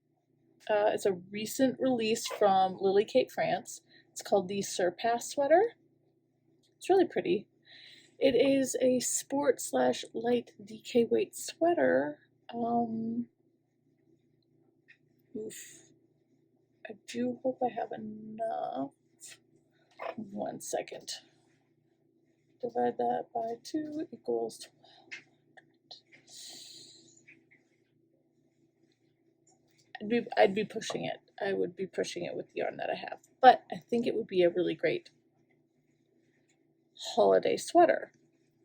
It's a recent release from Lily Kate France. It's called the Surpass sweater. It's really pretty. It is a sport / light DK weight sweater. I do hope I have enough. 1 second. Divide that by 2 equals 12. I'd be pushing it. I would be pushing it with the yarn that I have. But I think it would be a really great holiday sweater.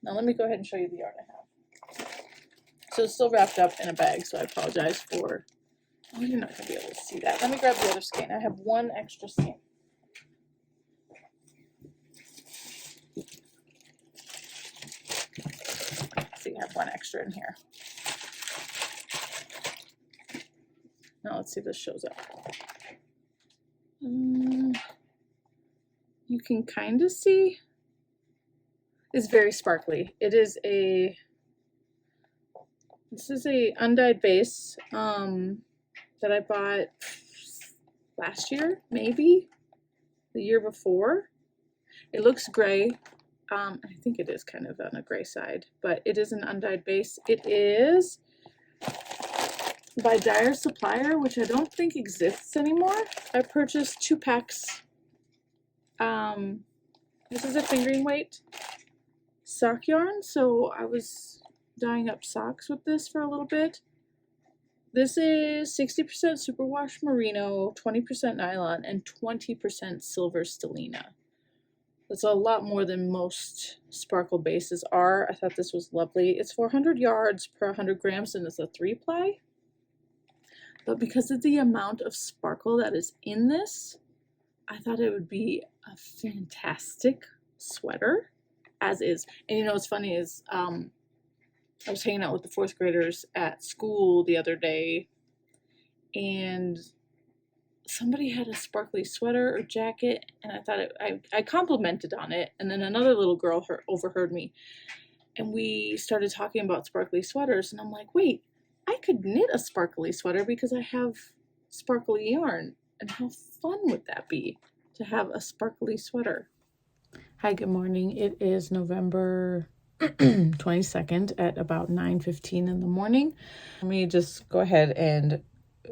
Now let me go ahead and show you the yarn I have. So it's still wrapped up in a bag, so I apologize for, oh, you're not going to be able to see that. Let me grab the other skein. I have one extra skein. So you have one extra in here. Now let's see if this shows up. You can kind of see. It's very sparkly. This is a undyed base that I bought last year, maybe the year before. It looks gray. I think it is kind of on a gray side, but it is an undyed base. It is by Dyer Supplier, which I don't think exists anymore. I purchased 2 packs. This is a fingering weight sock yarn, so I was dyeing up socks with this for a little bit. This is 60% superwash merino, 20% nylon, and 20% silver stellina. That's a lot more than most sparkle bases are. I thought this was lovely. It's 400 yards per 100 grams, and it's a 3-ply. But because of the amount of sparkle that is in this, I thought it would be a fantastic sweater, as is. And you know what's funny is I was hanging out with the 4th graders at school the other day, and somebody had a sparkly sweater or jacket, and I thought I complimented on it, and then another little girl overheard me, and we started talking about sparkly sweaters, and I'm like, wait, I could knit a sparkly sweater because I have sparkly yarn, and how fun would that be to have a sparkly sweater? Hi, good morning. It is November 22nd at about 9:15 in the morning. Let me just go ahead and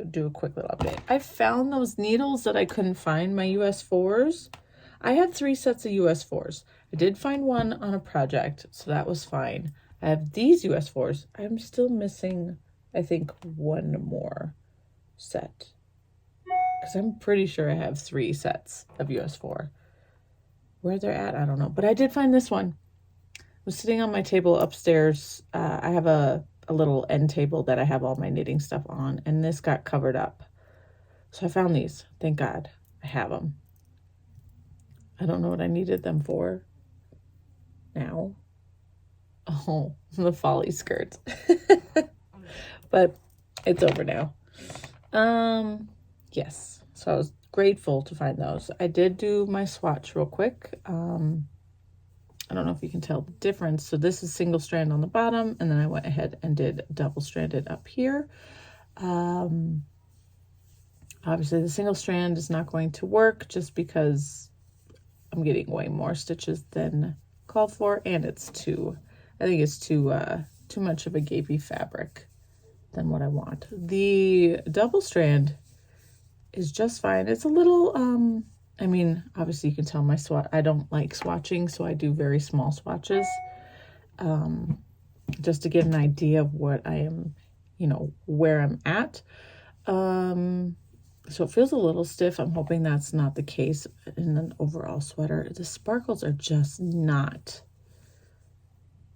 do a quick little update. I found those needles that I couldn't find, my US 4s. I had 3 sets of US 4s. I did find one on a project, so that was fine. I have these US 4s. I'm still missing, I think, 1 more set, because I'm pretty sure I have 3 sets of US 4. Where they're at, I don't know, but I did find this one. It was sitting on my table upstairs. I have a little end table that I have all my knitting stuff on, and this got covered up. So I found these. Thank God I have them. I don't know what I needed them for now. Oh, the folly skirt. But it's over now. Yes. So I was grateful to find those. I did do my swatch real quick. I don't know if you can tell the difference. So this is single strand on the bottom, and then I went ahead and did double stranded up here. Obviously the single strand is not going to work just because I'm getting way more stitches than called for, and it's I think it's too much of a gapey fabric than what I want. The double strand is just fine. It's a little, I mean, obviously you can tell my swatch, I don't like swatching, so I do very small swatches, just to get an idea of what I am, you know, where I'm at. So it feels a little stiff. I'm hoping that's not the case in an overall sweater. The sparkles are just not,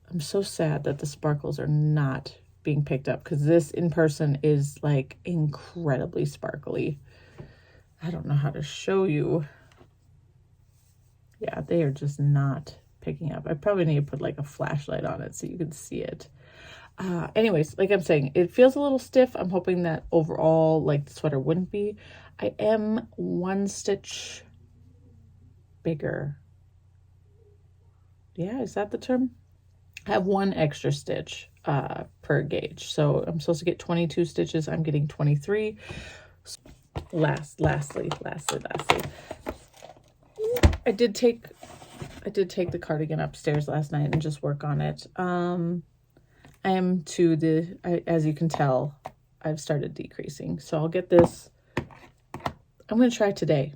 I'm so sad that the sparkles are not being picked up, because this in person is like incredibly sparkly. I don't know how to show you. Yeah, they are just not picking up. I probably need to put like a flashlight on it so you can see it. Anyways, like I'm saying, it feels a little stiff. I'm hoping that overall, like, the sweater wouldn't be. I am 1 stitch bigger. Yeah, is that the term? I have 1 extra stitch per gauge. So I'm supposed to get 22 stitches. I'm getting 23. Lastly, I did take the cardigan upstairs last night and just work on it. I am as you can tell, I've started decreasing. So I'll get this. I'm going to try today.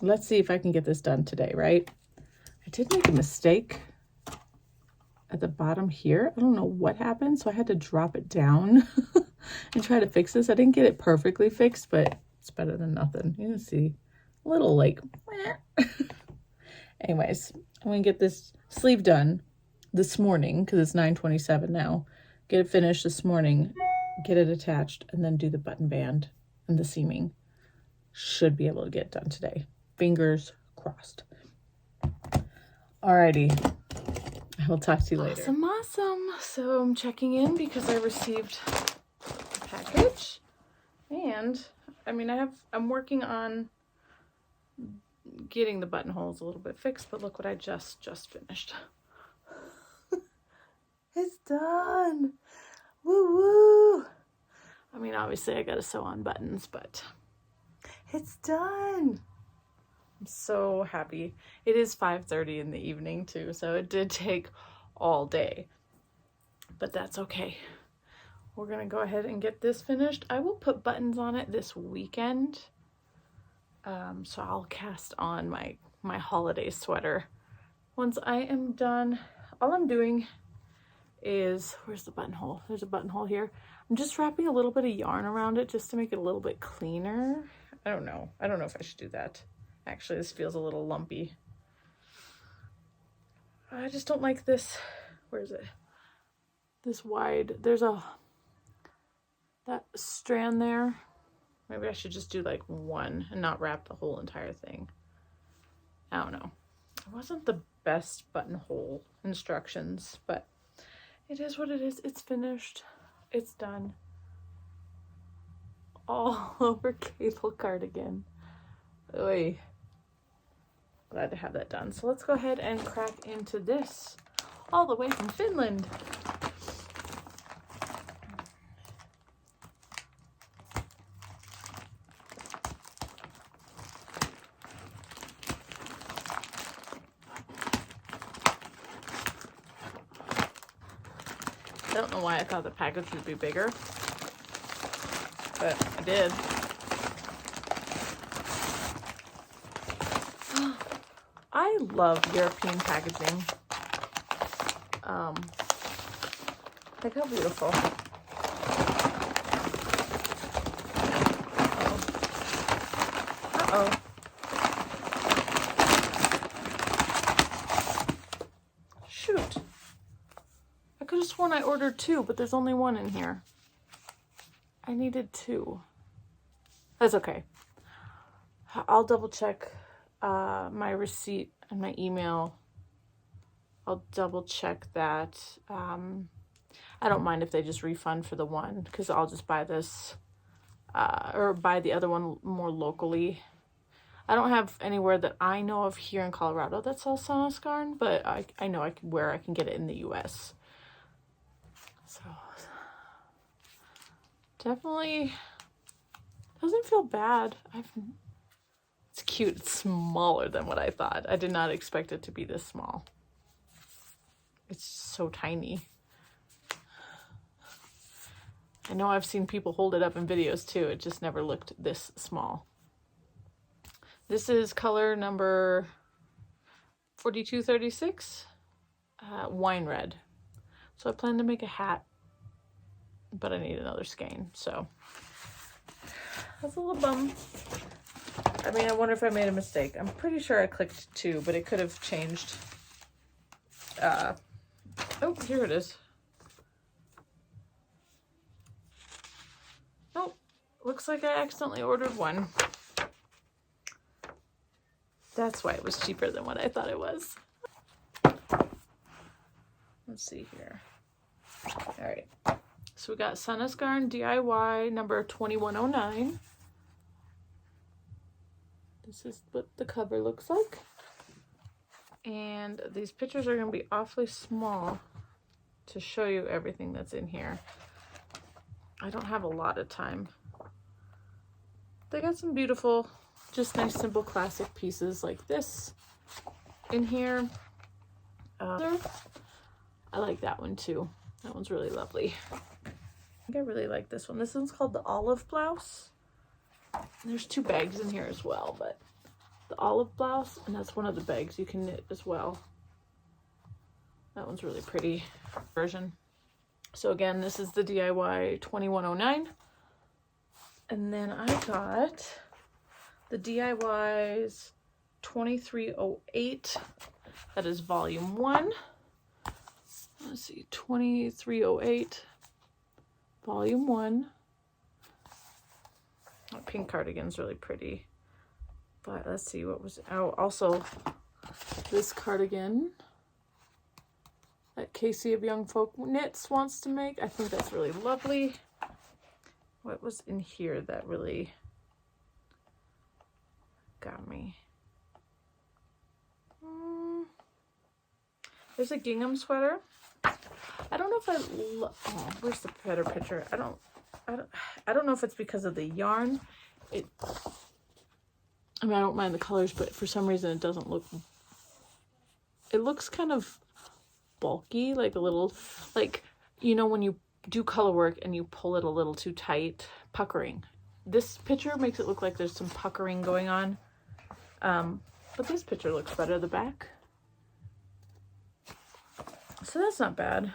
Let's see if I can get this done today, right? I did make a mistake at the bottom here. I don't know what happened, so I had to drop it down and try to fix this. I didn't get it perfectly fixed, but it's better than nothing. You can see a little like, anyways, I'm going to get this sleeve done this morning because it's 9:27 now. Get it finished this morning, get it attached, and then do the button band and the seaming. Should be able to get it done today. Fingers crossed. Alrighty. I will talk to you later. Awesome. So I'm checking in because I received a package. And I mean, I'm working on getting the buttonholes a little bit fixed, but look what I just finished. It's done. Woo woo. I mean, obviously I gotta sew on buttons, but it's done. I'm so happy. It is 5:30 in the evening too, so it did take all day, but that's okay. we're gonna go ahead and get this finished. I will put buttons on it this weekend. So I'll cast on my holiday sweater once I am done. All I'm doing is, where's the buttonhole? There's a buttonhole here. I'm just wrapping a little bit of yarn around it just to make it a little bit cleaner. I don't know if I should do that. Actually, this feels a little lumpy. I just don't like this. Where is it? This wide. There's that strand there. Maybe I should just do like one and not wrap the whole entire thing. I don't know. It wasn't the best buttonhole instructions, but it is what it is. It's finished. It's done. All over cable cardigan. Oy. Glad to have that done. So let's go ahead and crack into this all the way from Finland. I don't know why I thought the package would be bigger, but I did. I love European packaging. Look how beautiful. Uh-oh. Shoot. I could have sworn I ordered 2, but there's only 1 in here. I needed 2. That's okay. I'll double check my receipt and my email. I'll double check that. I don't mind if they just refund for the 1, because I'll just buy this or buy the other one more locally. I don't have anywhere that I know of here in Colorado that sells Skeins, but I know where I can get it in the US. So definitely doesn't feel bad. It's cute. It's smaller than what I thought. I did not expect it to be this small. It's so tiny. I know I've seen people hold it up in videos too. It just never looked this small. This is color number 4236, wine red. So I plan to make a hat, but I need another skein, so that's a little bum. I mean, I wonder if I made a mistake. I'm pretty sure I clicked 2, but it could have changed. Oh, here it is. Nope, looks like I accidentally ordered 1. That's why it was cheaper than what I thought it was. Let's see here. All right, so we got Sewlivi DIY number 2109. This is what the cover looks like. And these pictures are going to be awfully small to show you everything that's in here. I don't have a lot of time. They got some beautiful, just nice, simple, classic pieces like this in here. I like that one too. That one's really lovely. I think I really like this one. This one's called the olive blouse. There's 2 bags in here as well, but the olive blouse, and that's one of the bags you can knit as well. That one's really pretty version. So again, this is the DIY 2109. And then I got the DIYs 2308. That is volume 1. Let's see, 2308, volume 1. That pink cardigan's really pretty. But let's see what was, oh, also this cardigan that Casey of Young Folk Knits wants to make. I think that's really lovely. What was in here that really got me? There's a gingham sweater. I don't know if oh, where's the better picture? I don't know if it's because of the yarn. I mean, I don't mind the colors, but for some reason it doesn't look, it looks kind of bulky, like a little, like, you know, when you do color work and you pull it a little too tight, puckering. This picture makes it look like there's some puckering going on. But this picture looks better, the back. So that's not bad.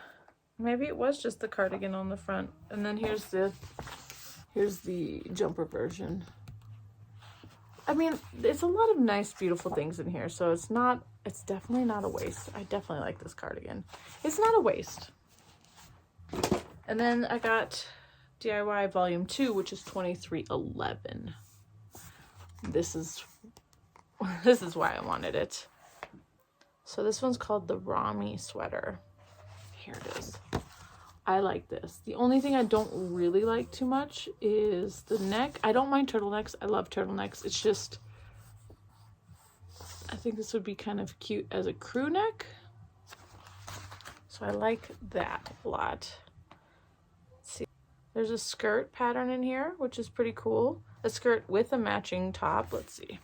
Maybe it was just the cardigan on the front. And then here's the jumper version. I mean, it's a lot of nice, beautiful things in here. So it's definitely not a waste. I definitely like this cardigan. It's not a waste. And then I got DIY Volume 2, which is 2311. This is why I wanted it. So this one's called the Rami sweater. Here it is. I like this. The only thing I don't really like too much is the neck. I don't mind turtlenecks. I love turtlenecks. It's just, I think this would be kind of cute as a crew neck. So I like that a lot. Let's see. There's a skirt pattern in here, which is pretty cool. A skirt with a matching top. Let's see.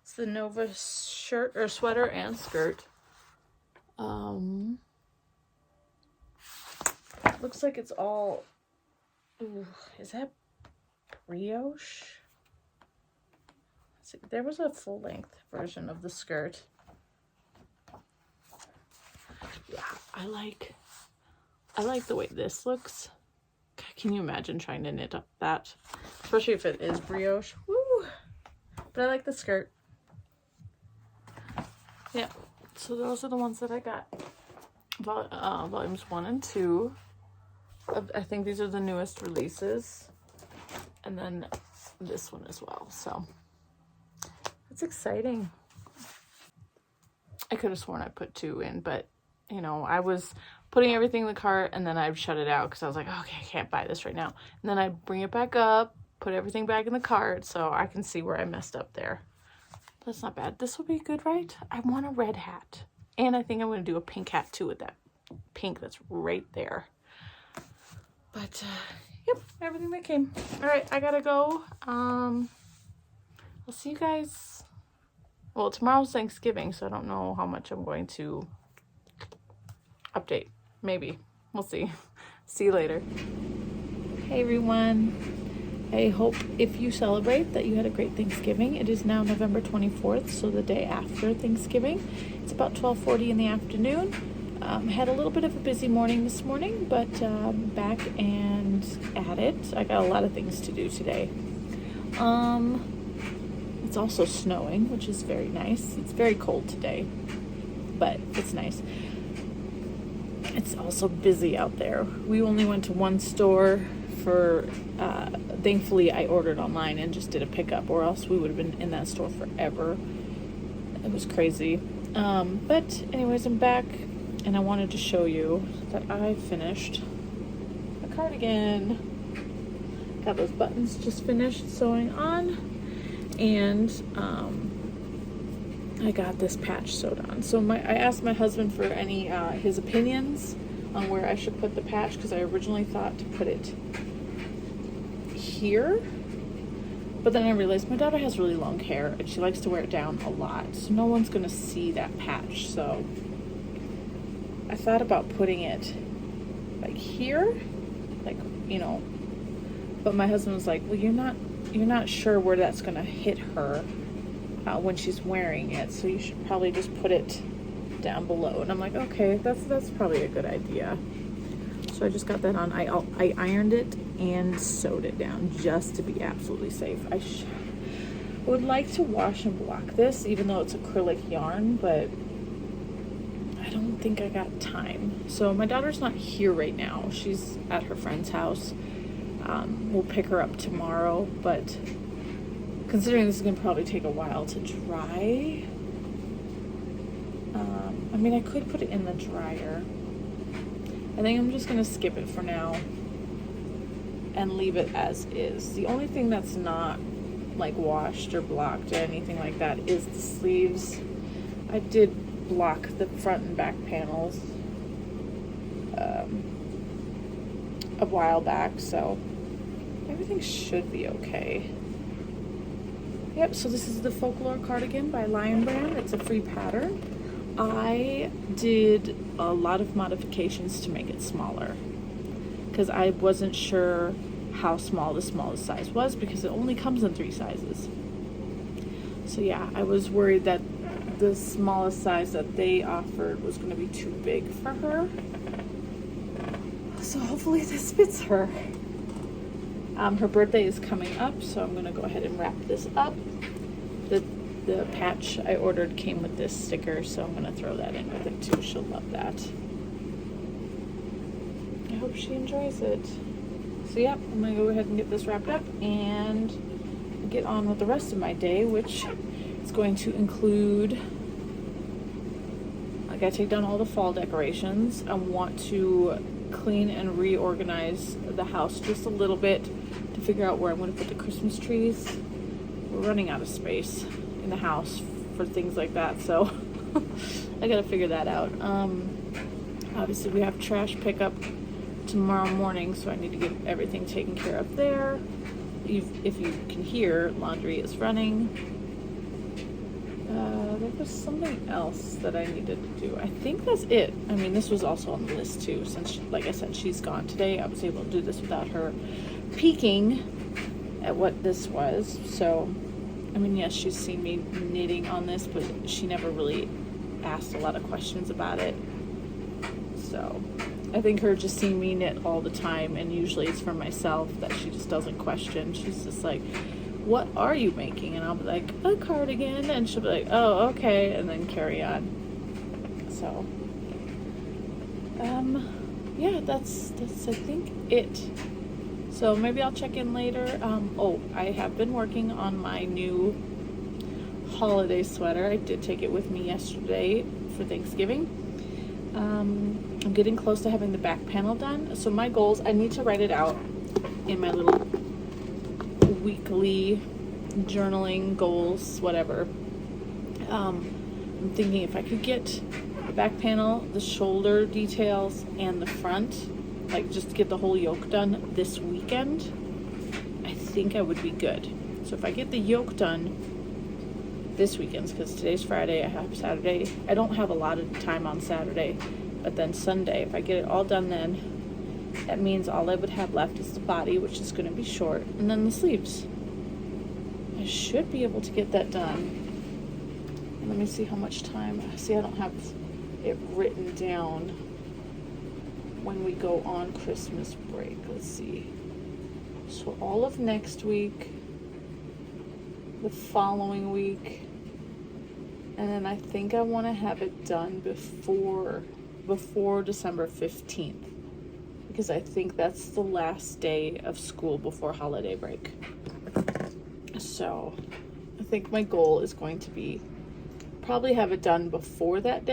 It's the Nova shirt or sweater and skirt. Looks like it's all, ooh, is that brioche? See, there was a full length version of the skirt. Yeah, I like the way this looks. Can you imagine trying to knit up that? Especially if it is brioche. Woo! But I like the skirt. Yeah, so those are the ones that I got. Volumes 1 and 2. I think these are the newest releases. And then this one as well. So it's exciting. I could have sworn I put 2 in, but you know, I was putting everything in the cart and then I'd shut it out because I was like, okay, I can't buy this right now. And then I'd bring it back up, put everything back in the cart so I can see where I messed up there. That's not bad. This will be good, right? I want a red hat. And I think I'm going to do a pink hat too with that pink that's right there. But, yep, everything that came. All right, I got to go. I'll see you guys. Well, tomorrow's Thanksgiving, so I don't know how much I'm going to update. Maybe. We'll see. See you later. Hey, everyone. I hope if you celebrate that you had a great Thanksgiving. It is now November 24th, so the day after Thanksgiving. It's about 12:40 in the afternoon. Had a little bit of a busy morning this morning, but back and at it. I got a lot of things to do today. It's also snowing, which is very nice. It's very cold today, but it's nice. It's also busy out there. We only went to one store for, thankfully I ordered online and just did a pickup, or else we would have been in that store forever. It was crazy. But anyways, I'm back and I wanted to show you that I finished a cardigan. Got those buttons just finished sewing on, and I got this patch sewed on. So I asked my husband for any his opinions on where I should put the patch, because I originally thought to put it here, but then I realized my daughter has really long hair and she likes to wear it down a lot, so no one's gonna see that patch. So I thought about putting it like here, like, you know, but my husband was like, well, you're not sure where that's gonna hit her when she's wearing it, so you should probably just put it down below. And I'm like, okay, that's probably a good idea. So I just got that on. I ironed it and sewed it down just to be absolutely safe. I would like to wash and block this, even though it's acrylic yarn, but I don't think I got time. So my daughter's not here right now. She's at her friend's house. We'll pick her up tomorrow, but considering this is going to probably take a while to dry, I mean, I could put it in the dryer. I think I'm just going to skip it for now and leave it as is. The only thing that's not like washed or blocked or anything like that is the sleeves. I did block the front and back panels a while back, so everything should be okay. Yep, so this is the Folklore cardigan by Lion Brand. It's a free pattern. I did a lot of modifications to make it smaller because I wasn't sure how small the smallest size was because it only comes in 3 sizes. So yeah, I was worried that the smallest size that they offered was going to be too big for her. So hopefully this fits her. Her birthday is coming up, so I'm going to go ahead and wrap this up. The patch I ordered came with this sticker, so I'm going to throw that in with it too. She'll love that. I hope she enjoys it. So yep, I'm going to go ahead and get this wrapped up and get on with the rest of my day, which is going to include, I got to take down all the fall decorations. I want to clean and reorganize the house just a little bit to figure out where I'm going to put the Christmas trees. We're running out of space in the house for things like that, so I gotta figure that out. Obviously we have trash pickup tomorrow morning, so I need to get everything taken care of there. If you can hear, laundry is running. There was something else that I needed to do. I think that's it. I mean, this was also on the list too, since like I said, she's gone today. I was able to do this without her peeking at what this was. So I mean, yes, she's seen me knitting on this, but she never really asked a lot of questions about it. So I think her just seeing me knit all the time, and usually it's for myself, that she just doesn't question. She's just like, what are you making? And I'll be like, a cardigan. And she'll be like, oh, okay. And then carry on. So, yeah, that's I think it. So maybe I'll check in later. Oh, I have been working on my new holiday sweater. I did take it with me yesterday for Thanksgiving. I'm getting close to having the back panel done. So my goals, I need to write it out in my little weekly journaling goals, whatever. I'm thinking if I could get the back panel, the shoulder details, and the front, like just get the whole yoke done this weekend, I think I would be good. So if I get the yoke done this weekend, because today's Friday, I have Saturday. I don't have a lot of time on Saturday, but then Sunday, if I get it all done then, that means all I would have left is the body, which is going to be short, and then the sleeves. I should be able to get that done. Let me see how much time. See, I don't have it written down when we go on Christmas break. Let's see. So all of next week, the following week, and then I think I want to have it done before December 15th, because I think that's the last day of school before holiday break. So I think my goal is going to be probably have it done before that day.